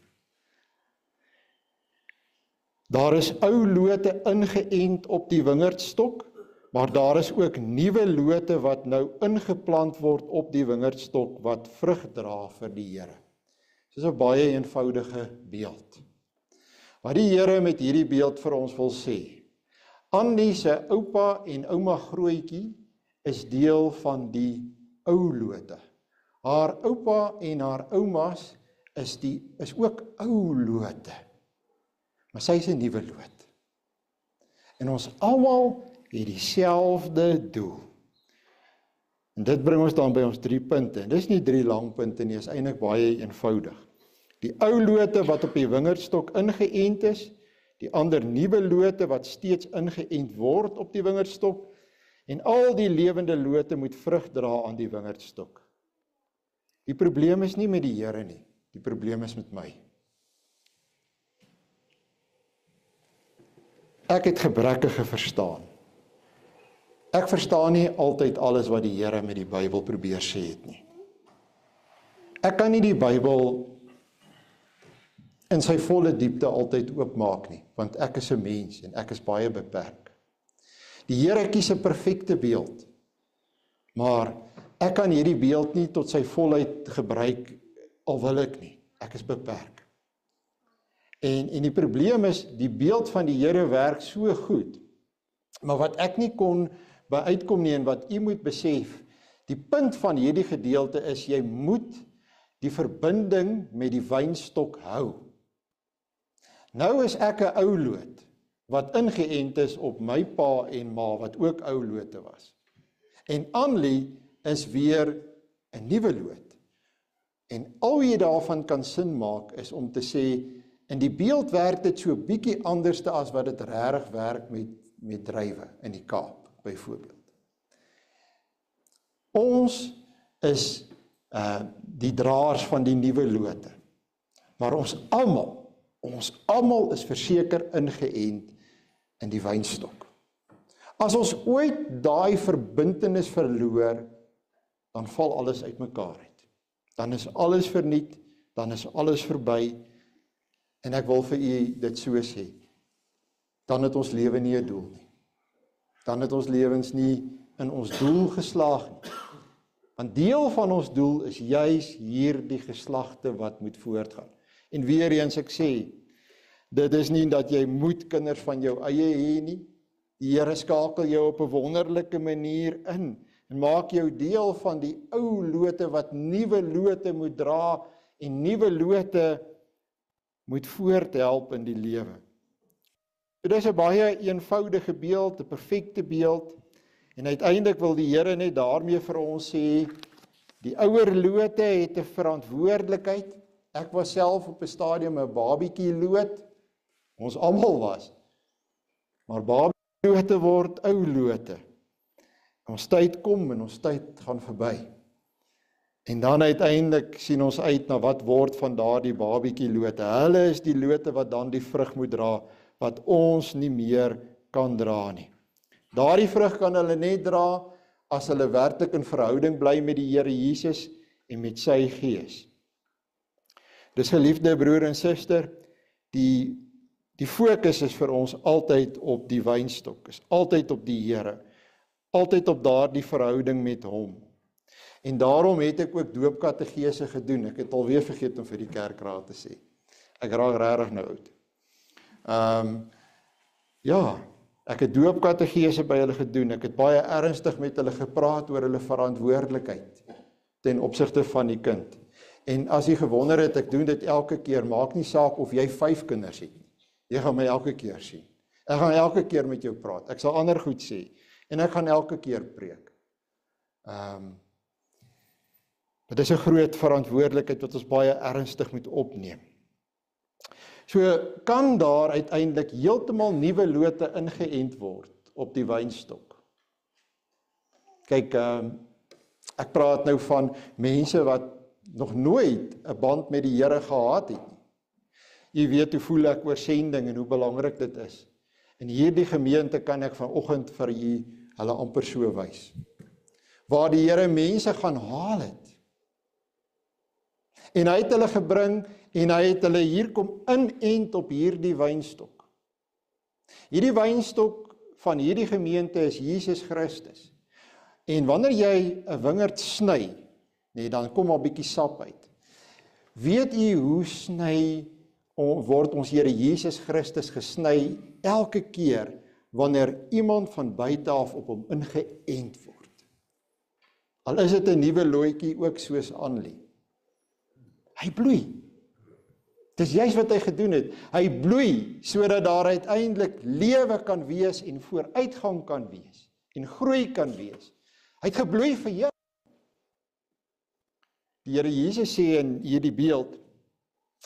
Daar is ou lote ingeënt op die wingerdstok, maar daar is ook nuwe lote wat nou ingeplant word op die wingerdstok wat vrug dra vir die Here. Dit is 'n baie eenvoudige beeld. Wat die Here met hierdie beeld vir ons wil sê, Annie se oupa en ouma Grootjie is deel van die ou lote. Haar oupa en haar oumas is ook ou lote. Maar sy is 'n nuwe loot. En ons almal het dieselfde doel. En dit bring ons dan by ons 3 punte. En dis nie 3 lang punte nie, is eintlik baie eenvoudig. Die ou lote wat op die wingerdstok ingeënt is, die ander nuwe lote wat steeds ingeënt word op die wingerdstok, en al die lewende lote moet vrug dra aan die wingerdstok. Die probleem is nie met die Here nie, die probleem is met my. Ek het gebrekkige verstaan. Ek verstaan nie altyd alles wat die Here met die Bybel probeer sê het nie. Ek kan nie die Bybel in sy volle diepte altyd oopmaak nie, want ek is 'n mens en ek is baie beperk. Die Here kies 'n perfekte beeld, maar ek kan hierdie beeld nie tot sy volheid gebruik, al wil ek nie. Ek is beperk. En die probleem is, die beeld van die Here werk so goed, maar wat ek nie kon by uitkom nie en wat u moet besef, die punt van hierdie gedeelte is, jy moet die verbinding met die wynstok hou. Nou is ek 'n ou loot, wat ingeënt is op my pa en ma, wat ook ou lote was. En Anlie is weer 'n nuwe loot. En al wie daarvan kan sin maak, is om te sê, in die beeld werk dit so bietjie anderste as wat dit regtig werk met druiwe in die Kaap, byvoorbeeld. Ons is die draers van die nuwe lote. Maar ons almal is verseker ingeënt in die wynstok. As ons ooit daai verbintenis verloor, dan val alles uitmekaar uit. Dan is alles verniet, dan is alles verby, en ek wil vir u dit so sê, dan het ons lewe nie 'n doel nie. Dan het ons lewens nie in ons doel geslaag nie. Want deel van ons doel is juis hierdie geslagte wat moet voortgaan. En weer eens ek sê, dit is nie dat jy moet kinders van jou eie hê nie. Die Here skakel jou op 'n wonderlike manier in en maak jou deel van die ou lote wat nuwe lote moet dra en nuwe lote moet voorthelp in die lewe. Dit is 'n baie eenvoudige beeld, 'n perfekte beeld, en uiteindelik wil die Here net daarmee vir ons sê, die ouer lote het 'n verantwoordelikheid. Ek was self op 'n stadium 'n babietjie loot, ons almal was, maar babietjie lote word ou lote. Ons tyd kom en ons tyd gaan verby. En dan uiteindelik sien ons uit na wat word van daardie babietjie lote. Hulle is die lote wat dan die vrug moet dra, wat ons nie meer kan dra nie. Daardie vrug kan hulle net dra, as hulle werklik in verhouding bly met die Here Jesus en met sy Gees. Dis geliefde broer en suster, die fokus is vir ons altyd op die wynstok, is altyd op die Here, altyd op daardie verhouding met hom. En daarom het ek ook doopkategese gedoen. Ek het alweer vergeet om vir die kerkraad te sê. Ek raak regtig nou oud. Ja, ek het doopkategese by hulle gedoen. Ek het baie ernstig met hulle gepraat oor hulle verantwoordelikheid ten opsigte van die kind. En as jy gewonder het, ek doen dit elke keer, maak nie saak of jy 5 kinders het nie. Jy gaan my elke keer sien. Ek gaan elke keer met jou praat. Ek sal ander goed sê. En ek gaan elke keer preek. Dit is 'n groot verantwoordelikheid wat ons baie ernstig moet opneem. So kan daar uiteindelik heeltemal nuwe lote ingeënt word op die wynstok. Kyk, ek praat nou van mense wat nog nooit 'n band met die Here gehad het nie. Jy weet hoe voel ek oor sending en hoe belangrik dit is. In hierdie gemeente kan ek vanoggend vir u hulle amper so wys. Waar die Here mense gaan haal het. En hy het hulle gebring en hy het hulle hier kom inent op hierdie wynstok. Hierdie wynstok van hierdie gemeente is Jesus Christus. En wanneer jy 'n wingerd sny, nee, dan kom maar 'n bietjie sap uit. Weet u hoe word ons Here Jesus Christus gesny elke keer wanneer iemand van buite af op hom ingeënt word? Al is dit 'n nuwe loetjie ook soos Anlie. Hy bloei. Dis juist wat hy gedoen het. Hy bloei sodat daar uiteindelik lewe kan wees en vooruitgang kan wees en groei kan wees. Hy het gebloei vir jou. Die Here Jesus sê in hierdie beeld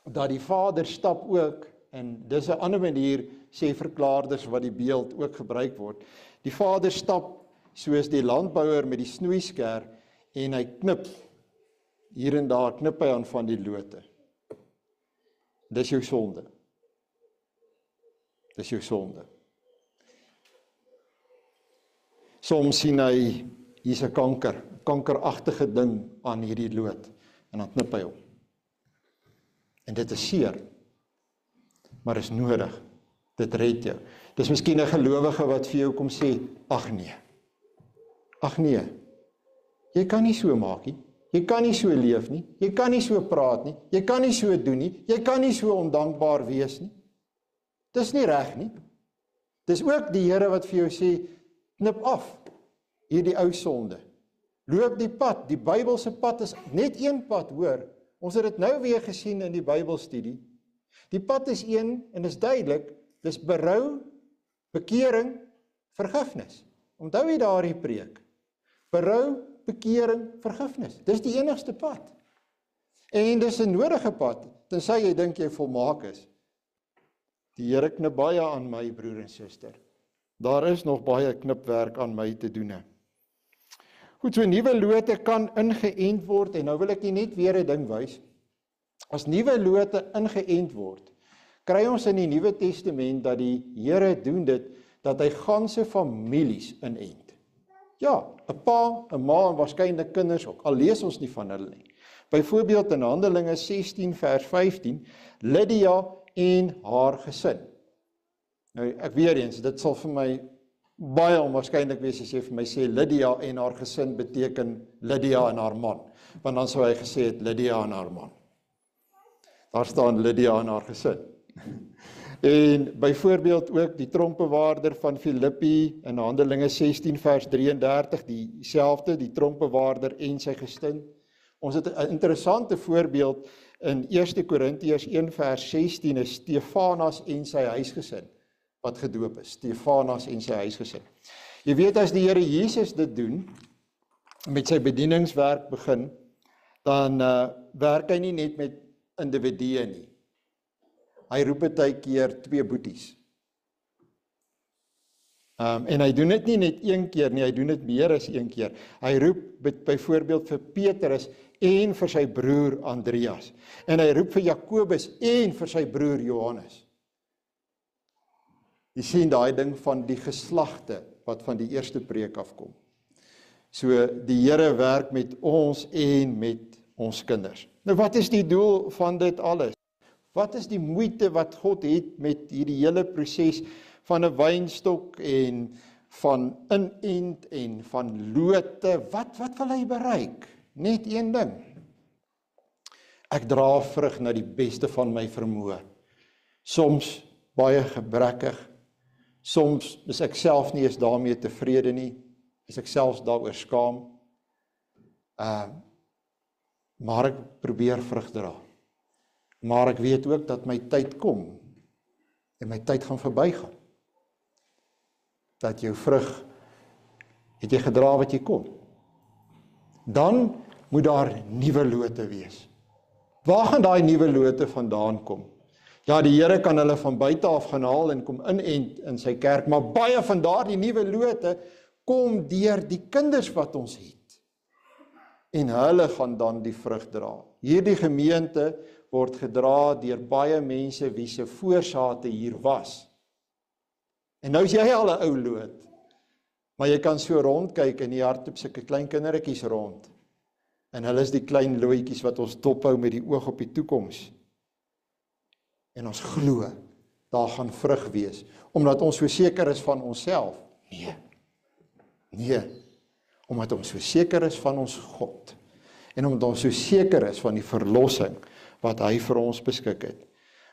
dat die Vader stap ook, en dis 'n ander manier sê verklaarders wat die beeld ook gebruik word. Die Vader stap soos die landbouer met die snoeisker en hy knip hier en daar knip hy aan van die lote. Dis jou sonde. Dis jou sonde. Soms sien hy hier's 'n kankeragtige ding aan hierdie loot en dan knip hy hom. En dit is seer, maar is nodig. Dit red jou. Dis miskien 'n gelowige wat vir jou kom sê, ag nee, jy kan nie so maak nie. Jy kan nie so leef nie, jy kan nie so praat nie, jy kan nie so doen nie, jy kan nie so ondankbaar wees nie. Dis nie reg nie. Dis ook die Here wat vir jou sê, knip af hierdie ou sonde. Loop die pad, die Bybelse pad is net een pad, hoor. Ons het dit nou weer gesien in die Bybelstudie. Die pad is een en is duidelik, dis berou, bekering, vergifnis. Onthou jy daardie preek? Berou, bekering, vergifnis. Dis die enigste pad. En dis 'n nodige pad, tensy jy dink jy volmaak is. Die Here knip baie aan my broer en suster. Daar is nog baie knipwerk aan my te doen. Goed, so nuwe lote kan ingeënt word, en nou wil ek net weer 'n ding wys. As nuwe lote ingeënt word, kry ons in die Nuwe Testament dat die Here doen dit, dat hy ganse families inent. Ja, 'n pa, 'n ma en waarskynlik kinders ook, al lees ons nie van hulle nie. Byvoorbeeld in Handelinge 16 vers 15, Lydia en haar gesin. Nou, ek weer eens, dit sal vir my baie onwaarskynlik wees as jy vir my sê Lydia en haar gesin beteken Lydia en haar man, want dan sou hy gesê het Lydia en haar man. Daar staan Lydia en haar gesin. En byvoorbeeld ook die tronkbewaarder van Filippi in Handelinge 16 vers 33, dieselfde, die tronkbewaarder en sy gesin. Ons het 'n interessante voorbeeld in 1 Korintiërs 1 vers 16 is Stefanas en sy huisgesin wat gedoop is. Stefanas en sy huisgesin. Jy weet, as die Here Jesus dit doen, met sy bedieningswerk begin, dan werk hy nie net met individue nie. Hy roep baie keer 2 boeties. En hy doen dit nie net een keer nie, hy doen dit meer as een keer. Hy roep byvoorbeeld vir Petrus en vir sy broer Andreas. En hy roep vir Jakobus en vir sy broer Johannes. Jy sien daai ding van die geslagte wat van die eerste preek afkom. So die Here werk met ons en met ons kinders. Nou wat is die doel van dit alles? Wat is die moeite wat God het met hierdie hele proses van 'n wynstok en van inent en van lote? Wat wil hy bereik? Net een ding. Ek dra vrug na die beste van my vermoë. Soms baie gebrekkig. Soms is ek self nie eens daarmee tevrede nie. Is ek selfs daaroor skaam. Maar ek probeer vrug dra. Maar ek weet ook dat my tyd kom en my tyd gaan verbygaan. dat jou vrug, het jy gedra wat jy kon. Dan moet daar nuwe lote wees. Waar gaan daai nuwe lote vandaan kom? Ja, die Here kan hulle van buite af gaan haal en kom inent in sy kerk, maar baie van daardie nuwe lote kom deur die kinders wat ons het. En hulle gaan dan die vrug dra. Hierdie gemeente word gedra deur baie mense wie se voorsate hier was. En nou is jy al 'n ou loot, maar jy kan so rondkyk en jy hardloop sulke klein kindertjies rond. En hulle is die klein looitjies wat ons dophou met die oog op die toekoms. En ons glo, daar gaan vrug wees, omdat ons so seker is van onsself. Nee, omdat ons so seker is van ons God, en omdat ons so seker is van die verlossing, wat hy vir ons beskik het.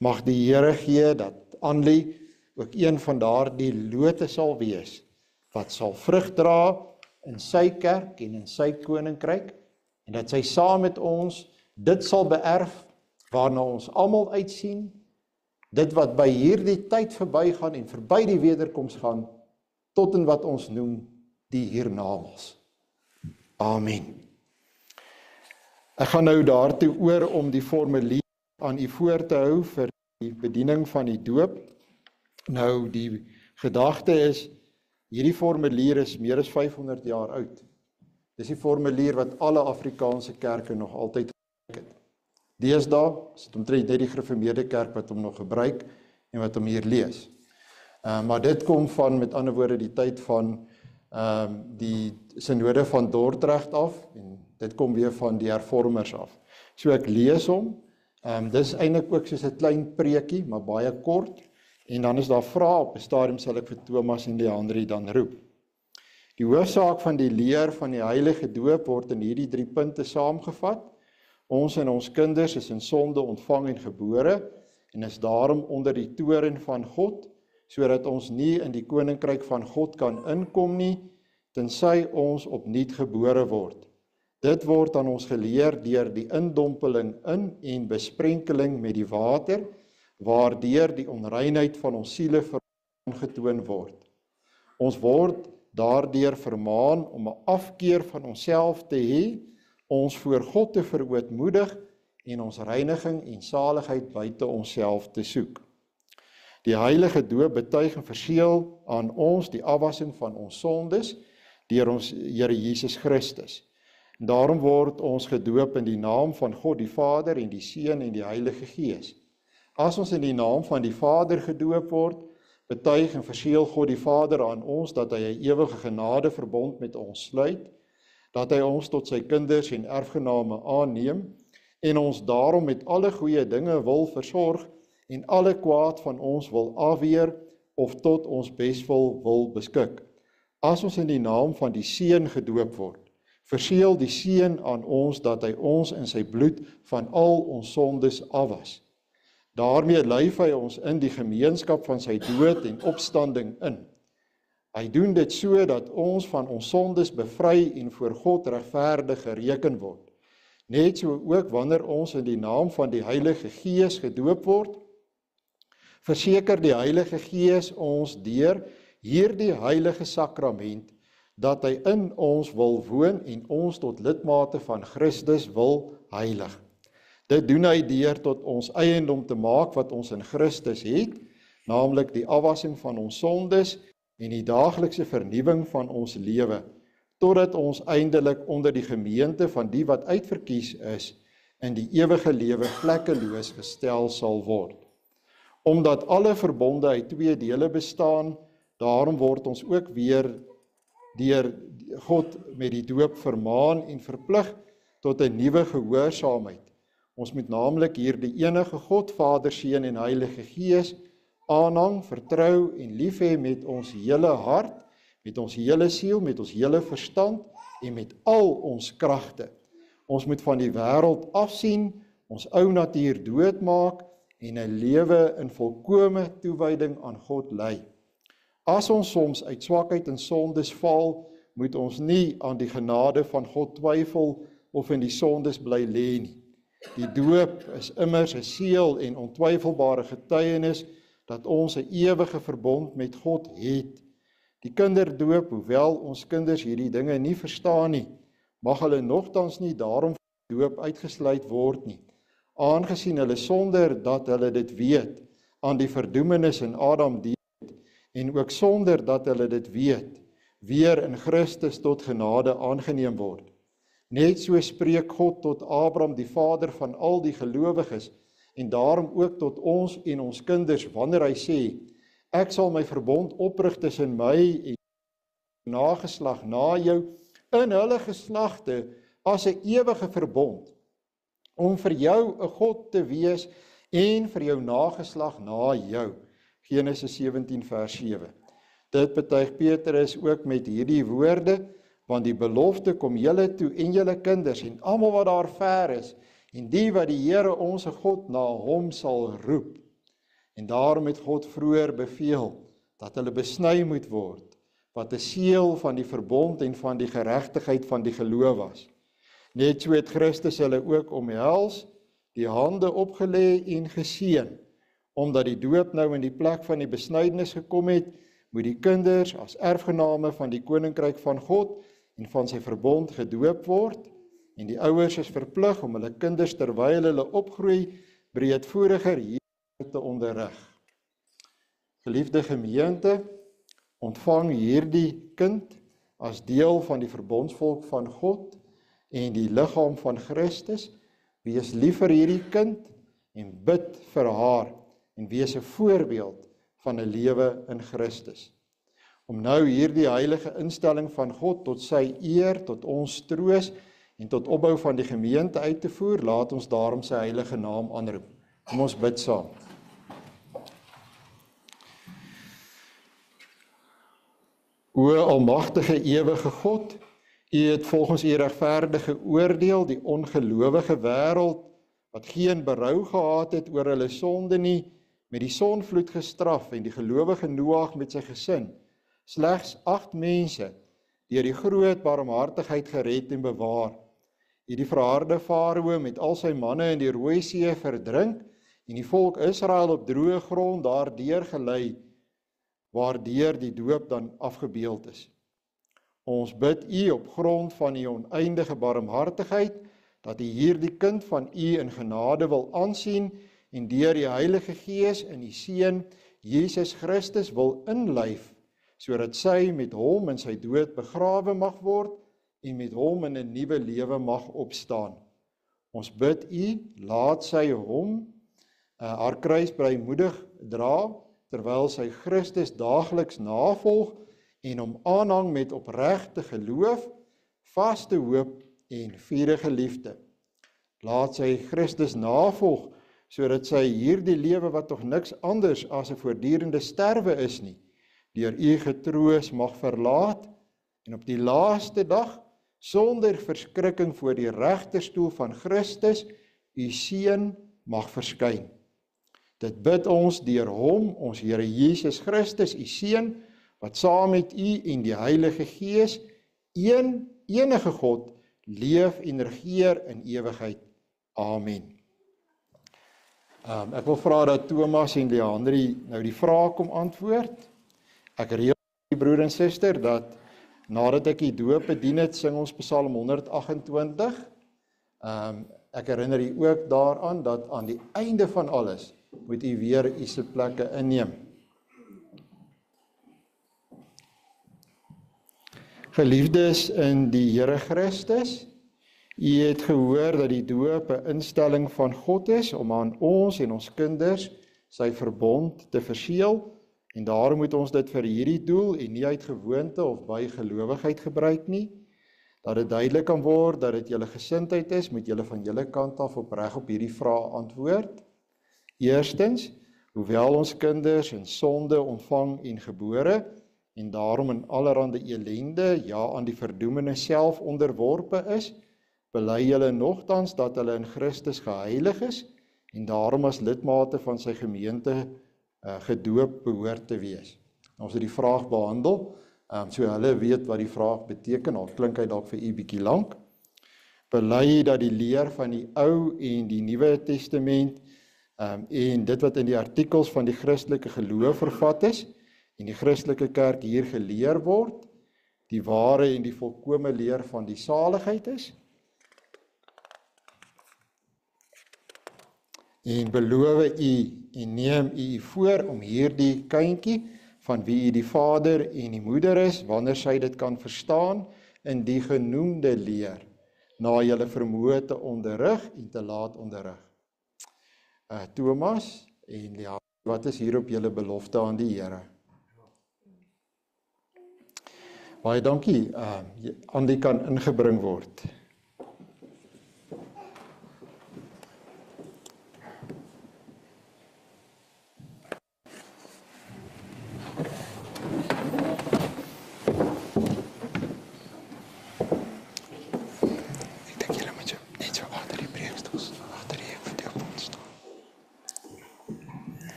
Mag die Here gee dat Annelie ook een van daardie lote sal wees, wat sal vrug dra in sy kerk en in sy koninkryk, en dat sy saam met ons dit sal beerf, waarna ons almal uitsien, dit wat by hierdie tyd verbygaan en verby die wederkoms gaan, tot en wat ons noem die hiernamaals. Amen. Ek gaan nou daartoe oor om die formulier aan u voor te hou vir die bediening van die doop. Nou, die gedagte is, hierdie formulier is meer as 500 jaar oud. Dis die formulier wat alle Afrikaanse kerke nog altyd gebruik het. Deesdae is dit omtrent net die gereformeerde kerk wat hom nog gebruik en wat hom hier lees. Maar dit kom van, met ander woorde, die tyd van die synode van Dordrecht af, en dit kom weer van die hervormers af. So ek lees hom, dis eintlik ook soos 'n klein preekie, maar baie kort, en dan is daar vrae. Op 'n stadium sal ek vir Thomas en Leandri dan roep. Die hoofsaak van die leer van die heilige doop word in hierdie 3 punte saamgevat. Ons en ons kinders is in sonde ontvang en gebore, en is daarom onder die toorn van God, sodat ons nie in die koninkryk van God kan inkom nie, tensy ons opnuut gebore word. Dit word aan ons geleer deur die indompeling in en besprenkeling met die water, waardeur die onreinheid van ons siele aangetoon word. Ons word daardeur vermaan om 'n afkeer van onsself te hê, ons voor God te verootmoedig en ons reiniging en saligheid buite onsself te soek. Die heilige doop betuig en verseël aan ons die afwassing van ons sondes deur ons Here Jesus Christus. En daarom word ons gedoop in die naam van God die Vader en die Seun en die Heilige Gees. As ons in die naam van die Vader gedoop word, betuig en verseël God die Vader aan ons dat hy 'n ewige genadeverbond met ons sluit, dat hy ons tot sy kinders en erfgename aanneem, en ons daarom met alle goeie dinge wil versorg, en alle kwaad van ons wil afweer, of tot ons beswil wil beskik. As ons in die naam van die Seun gedoop word, verseël die Seun aan ons dat hy ons in sy bloed van al ons sondes afwas. Daarmee lyf hy ons in die gemeenskap van sy dood en opstanding in. Hy doen dit so dat ons van ons sondes bevry en voor God regverdig gereken word. Net so ook wanneer ons in die naam van die Heilige Gees gedoop word, verseker die Heilige Gees ons deur hierdie heilige sakrament dat hy in ons wil woon en ons tot lidmate van Christus wil heilig. Dit doen hy deur tot ons eiendom te maak wat ons in Christus het, naamlik die afwassing van ons sondes en die daaglikse vernuwing van ons lewe, totdat ons eindelik onder die gemeente van die wat uitverkies is, in die ewige lewe vlekkeloos gestel sal word. Omdat alle verbonde uit 2 dele bestaan, daarom word ons ook weer deur God met die doop vermaan en verplig tot 'n nuwe gehoorsaamheid. Ons moet naamlik hier die enige God, Vader, Seun en Heilige Gees aanhang, vertrou en lief hê met ons hele hart, met ons hele siel, met ons hele verstand en met al ons kragte. Ons moet van die wêreld afsien, ons ou natuur doodmaak en 'n lewe in volkome toewyding aan God lei. As ons soms uit swakheid en sondes val, moet ons nie aan die genade van God twyfel of in die sondes bly lê nie. Die doop is immers 'n seël en ontwyfelbare getuienis dat ons 'n ewige verbond met God het. Die kinderdoop, hoewel ons kinders hierdie dinge nie verstaan nie, mag hulle nogtans nie daarom van doop uitgesluit word nie, aangesien hulle sonder dat hulle dit weet, aan die verdoemenis in Adam deel en ook sonder dat hulle dit weet, weer in Christus tot genade aangeneem word. Net so spreek God tot Abraham, die vader van al die gelowiges, en daarom ook tot ons en ons kinders, wanneer hy sê, ek sal my verbond oprig tussen my en nageslag na jou, in hulle geslagte, as 'n ewige verbond, om vir jou 'n God te wees, en vir jou nageslag na jou. Genesis 17 vers 7. Dit betuig Petrus ook met hierdie woorde, want die belofte kom julle toe en julle kinders, en almal wat daar ver is, en die wat die Here onse God na hom sal roep. En daarom het God vroeër beveel, dat hulle besny moet word, wat 'n seël van die verbond en van die geregtigheid van die geloof was. Net so het Christus hulle ook omhels, die hande opgelê en geseën, omdat die doop nou in die plek van die besnydenis gekom het, moet die kinders as erfgename van die koninkryk van God en van sy verbond gedoop word, en die ouers is verplig om hulle kinders terwyl hulle opgroei breedvoeriger hier te onderrig. Geliefde gemeente, ontvang hierdie kind as deel van die verbondsvolk van God en die liggaam van Christus, wees lief vir hierdie kind en bid vir haar en wees 'n voorbeeld van 'n lewe in Christus. Om nou hierdie heilige instelling van God tot sy eer, tot ons troos en tot opbou van die gemeente uit te voer, laat ons daarom sy heilige naam aanroep. Kom ons bid saam. O almagtige ewige God, U het volgens U regverdige oordeel die ongelowige wêreld, wat geen berou gehad het oor hulle sonde nie, met die sonvloed gestraf en die gelowige Noag met sy gesin, slegs 8 mense, deur die groot barmhartigheid gered en bewaar. U die verharde Farao met al sy manne in die Rooi See verdrink, en die volk Israel op droë grond daardeur gelei, waardeur die doop dan afgebeeld is. Ons bid U op grond van U oneindige barmhartigheid, dat U hierdie kind van U in genade wil aansien, en deur die Heilige Gees in U Seun, Jesus Christus wil inlyf, sodat sy met hom in sy dood begrawe mag word, en met hom in 'n nuwe lewe mag opstaan. Ons bid U, laat sy hom haar kruis blymoedig dra, terwyl sy Christus daagliks navolg, en hom aanhang met opregte geloof, vaste hoop en vurige liefde. Laat sy Christus navolg, sodat sy hierdie lewe wat tog niks anders as 'n voortdurende sterwe is nie, deur U getroos mag verlaat, en op die laaste dag, sonder verskrikking voor die regterstoel van Christus, U Seun mag verskyn. Dit bid ons deur hom, ons Here Jesus Christus, U Seun, wat saam met U en die Heilige Gees, enige God, leef en regeer in ewigheid. Amen. Ek wil vra dat Thomas en Leandri nou die vraag kom antwoord. Ek reël die broer en suster dat nadat ek die doop bedien het, sing ons Psalm 128. Ek herinner u ook daaraan dat aan die einde van alles moet u weer u se plekke inneem. Geliefdes in die Here Christus, u het gehoor dat die doop 'n instelling van God is om aan ons en ons kinders sy verbond te verseël, en daarom moet ons dit vir hierdie doel en nie uit gewoonte of bygelowigheid gebruik nie. Dat dit duidelik kan word dat dit julle gesindheid is, moet julle van julle kant af opreg op hierdie vraag antwoord. Eerstens, hoewel ons kinders in sonde ontvang en gebore, en daarom in allerhande elende, ja aan die verdoemenis self onderworpe is, bely julle nogtans dat hulle in Christus geheilig is, en daarom as lidmate van sy gemeente gedoop behoort te wees. Ons het die vraag behandel, so hulle weet wat die vraag beteken, al klink hy dalk vir u bietjie lank. Bely dat die leer van die Ou en die Nuwe Testament, en dit wat in die artikels van die Christelike geloof vervat is, in die Christelike kerk hier geleer word, die ware en die volkome leer van die saligheid is. En beloof u en neem u voor om hierdie kindjie, van wie u die vader en die moeder is, wanneer sy dit kan verstaan, in die genoemde leer, na julle vermoë te onderrig en te laat onderrig. Thomas en Lia, wat is hier op julle belofte aan die Here? Baie dankie, Andy kan ingebring word.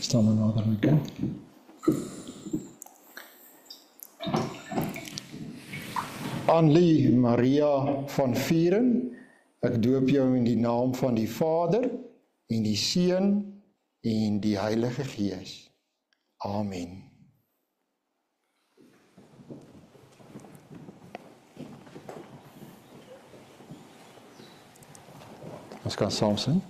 Staan we nader mekaar. Annelie Maria van Vieren, ek doop jou in die naam van die Vader en die Seun en die Heilige Gees. Amen. Ons kan saam sing.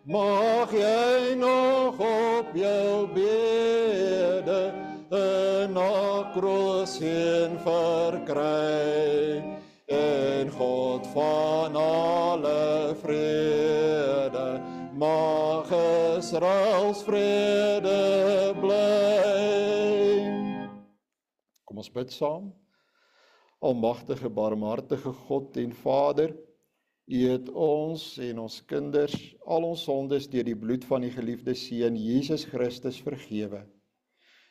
Mag jy nog op jou bede 'n akroos heen verkry en God van alle vrede mag Israels vrede bly. Kom ons bid saam. Almagtige, barmhartige God en Vader, U het ons en ons kinders, al ons sondes deur die bloed van die geliefde Seun Jesus Christus vergewe.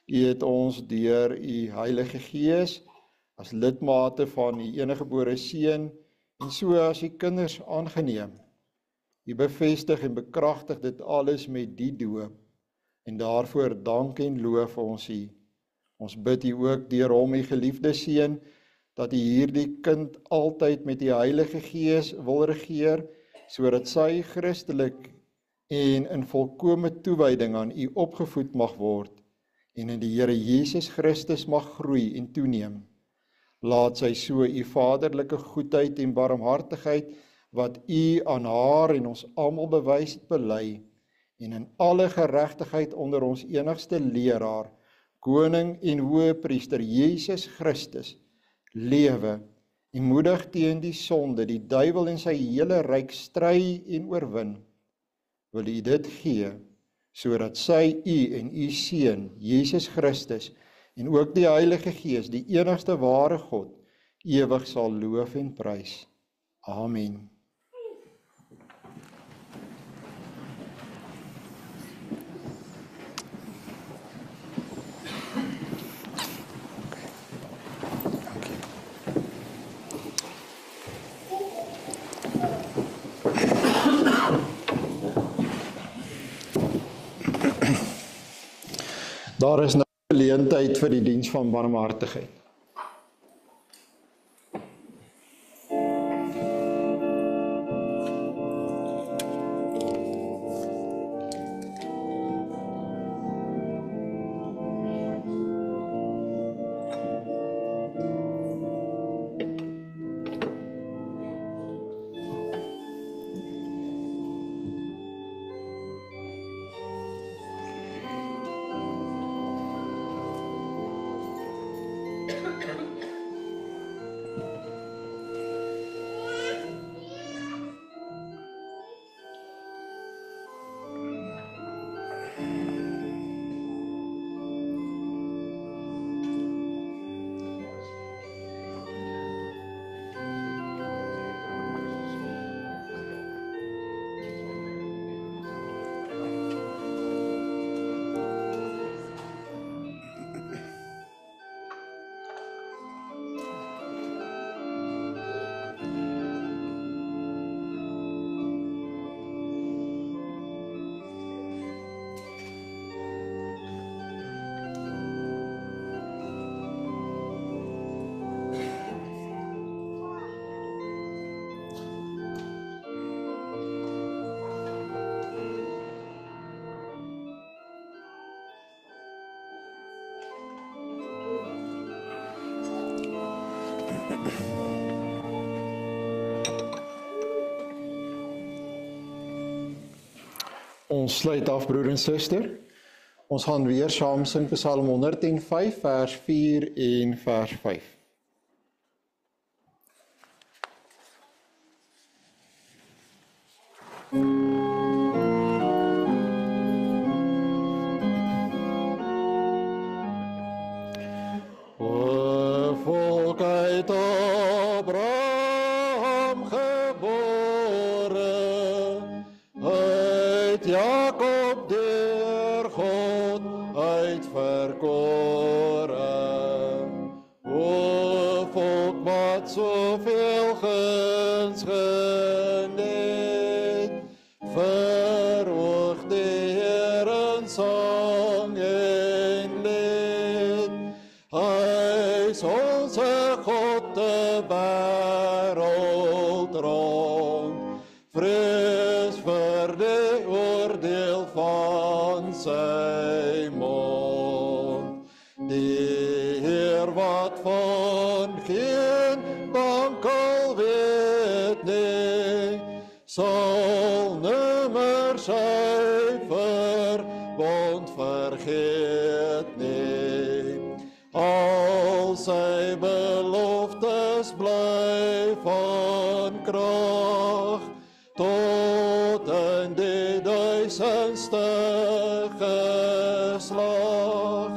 U het ons deur U Heilige Gees as lidmate van U eniggebore Seun en so as U kinders aangeneem. U bevestig en bekragtig dit alles met die doop en daarvoor dank en loof ons U. Ons bid U ook deur hom U geliefde Seun dat U hierdie kind altyd met die Heilige Gees wil regeer, sodat sy Christelik en in volkome toewyding aan U opgevoed mag word en in die Here Jesus Christus mag groei en toeneem. Laat sy so U vaderlike goedheid en barmhartigheid wat U aan haar en ons almal bewys het bely en in alle geregtigheid onder ons enigste leraar, koning en hoëpriester Jesus Christus lewe en moedig teen die sonde, die duiwel en sy hele ryk stry en oorwin. Wil U dit gee, sodat sy U en U Seun, Jesus Christus, en ook die Heilige Gees, die enigste ware God, ewig sal loof en prys. Amen. Daar is nou geleentheid vir die diens van barmhartigheid. Ons sluit af, broer en suster. Ons gaan weer saam sing Psalm 105, vers 4 en vers 5. O volk uit Abraham gebore, uit Jakob deur God uitverkore. O volk wat soveel guns geniet, verhoog die Heer in sang en lied. Hy is onze God de wêreld rond, vrees vir die oordeel van sy mond. Die Heer wat van geen wankel weet nie, sal nimmer sy verbond vergeet nie. Al sy beloftes bly van krag, tot in die duisendste geslag.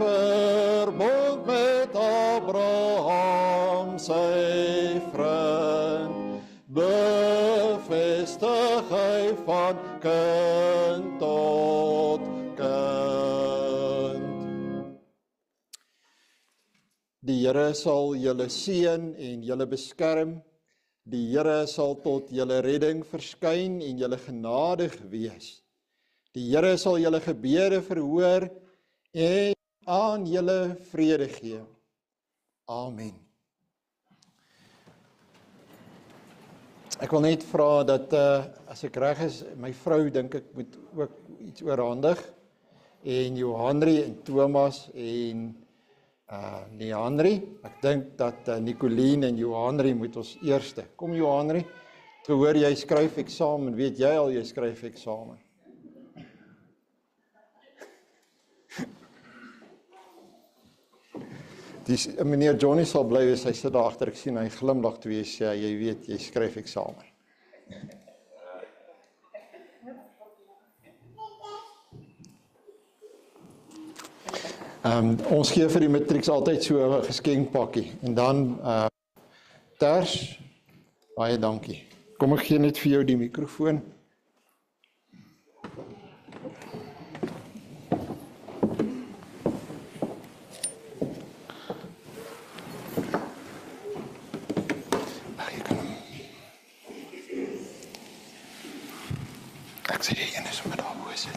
Verbond met Abraham sy vriend, bevestig hy van kind tot kind. Die Here sal julle seën en julle beskerm. Die Here sal tot julle redding verskyn en julle genadig wees. Die Here sal julle gebede verhoor en aan julle vrede gee. Amen. Ek wil net vra dat, as ek reg is, my vrou dink ek moet ook iets oorhandig. En Johanri en Thomas en Leandri. Ek dink dat Nicoline en Johanri moet ons eerste. Kom Johanri, te hoor jy skryf eksamen, weet jy al jy skryf eksamen? Meneer Johnny sal bly wees, hy sit daar agter, ek sien hy glimlag toe jy sê, jy weet, jy skryf eksamen. Ons gee vir die matrieks altyd so 'n geskenkpakkie, en dan Ters, baie dankie. Kom ek gee net vir jou die mikrofoon. Ek sê die ene is met daar hoe is dit?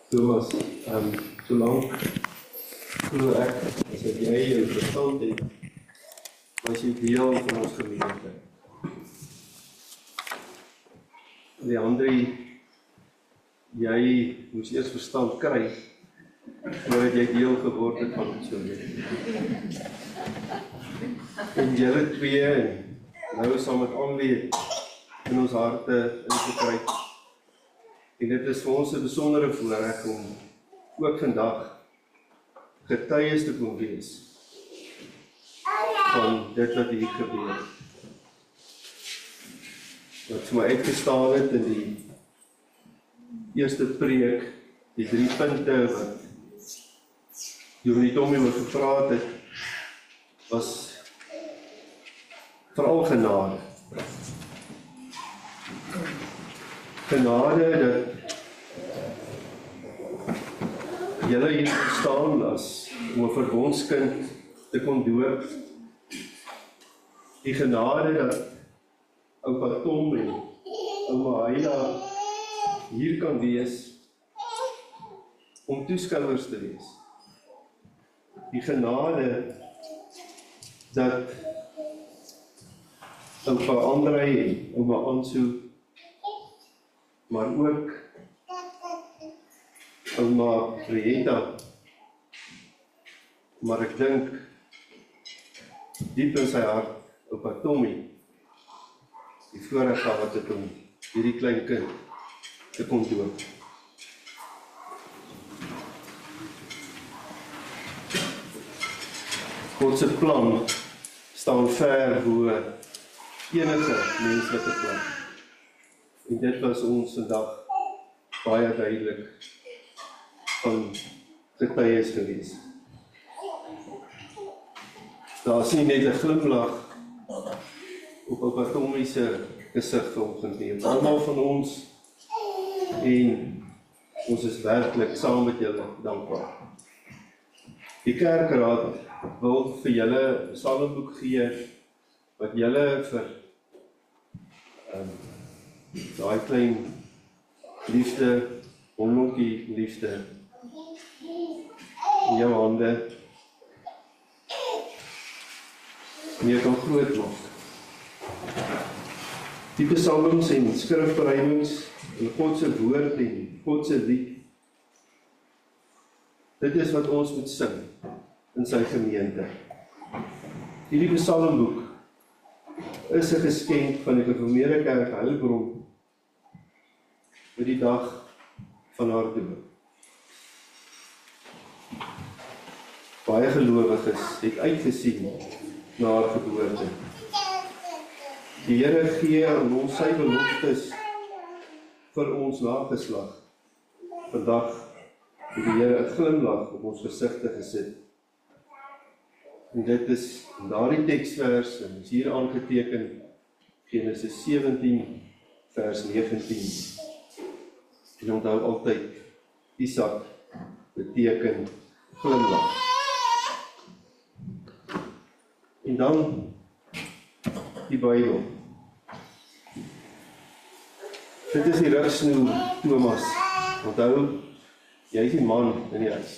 Thomas, solank glo ek, as ek jy jou verstand het, was jy deel van ons gemeente. Leandri, jy moes eers verstand kry, voordat jy deel geword het van ons gemeente. En julle twee, nou saam met alweer in ons harte ingekry. En dit is vir ons 'n besondere voorreg om ook vandag getuies te kon wees van dit wat hier gebeur. Wat vir my uitgestaan het in die eerste preek, die 3 punte wat Johnny Tommy oor gepraat het, was veral genade. Genade dat julle hier staan as om 'n verbondskind te kon doop. Die genade dat oupa Tom en ouma Heila hier kan wees om toeskouers te wees. Die genade dat oupa Andrei en ouma Ansu, maar ook ouma Rieta. Maar ek dink, diep in sy hart, oupa Tommy, die voorreg gehad het om hierdie klein kind te kon doop. God se plan staan ver bo enige menslike plan. En dit was ons vandag baie duidelik van getuies gewees. Daar is nie net 'n glimlag op oupa Tommy se gesig vanoggend nie. Almal van ons, en ons is werklik saam met julle dankbaar. Die kerkraad wil vir julle 'n psalmboek gee wat julle vir daai klein liefde, hondjie liefde in jou hande meer kan groot maak. Die psalms en skrifbereidings en God se woord en God se lied, dit is wat ons moet sing in sy gemeente. Hierdie psalmboek is 'n geskenk van die Gereformeerde Kerk Heilbron vir die dag van haar doop. Baie gelowiges het uitgesien na haar geboorte. Die Here gee aan ons sy beloftes vir ons nageslag. Vandag het die Here 'n glimlag op ons gesigte gesit. En dit is daardie teksvers, en is hier aangeteken, Genesis 17, vers 19. En onthou altyd, Isak beteken glimlag. En dan die Bybel. Dit is die rigsnoer, Thomas. Onthou, jy is die man in die huis.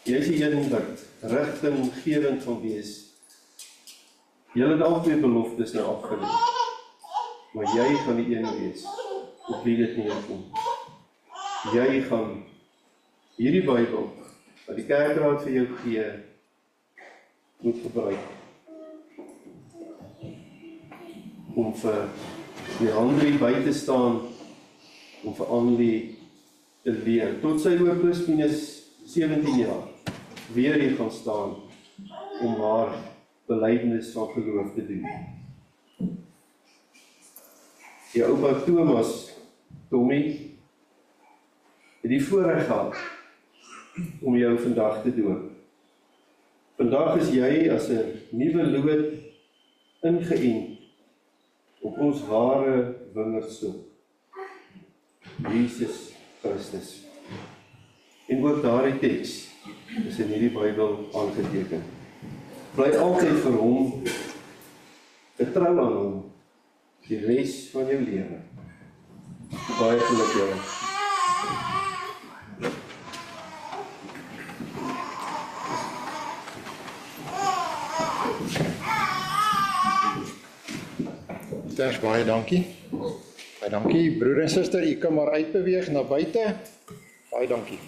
Jy is die een wat rigtinggewend gaan wees. Jy het al twee beloftes nou afgelê. Maar jy gaan die een wees, op wie dit neerkom. Jy gaan hierdie Bybel, wat die kerkraad vir jou gee, moet gebruik. Om vir die Andrie by te staan, om vir Andrie te leer. Tot sy oor plus minus 17 jaar, weer hier gaan staan, om haar belydenis van geloof te doen. Die oupa Thomas, Tommy, het die voorreg gehad om jou vandag te doop. Vandag is jy as 'n nuwe loot ingeënt op ons ware wingerdstok, Jesus Christus. En ook daardie teks is in hierdie Bybel aangeteken. Bly altyd vir hom, getrou aan hom, die res van jou lewe. Baie geluk julle. Ters, baie dankie. Baie dankie, broer en suster, u kan maar uitbeweeg na buite. Baie dankie.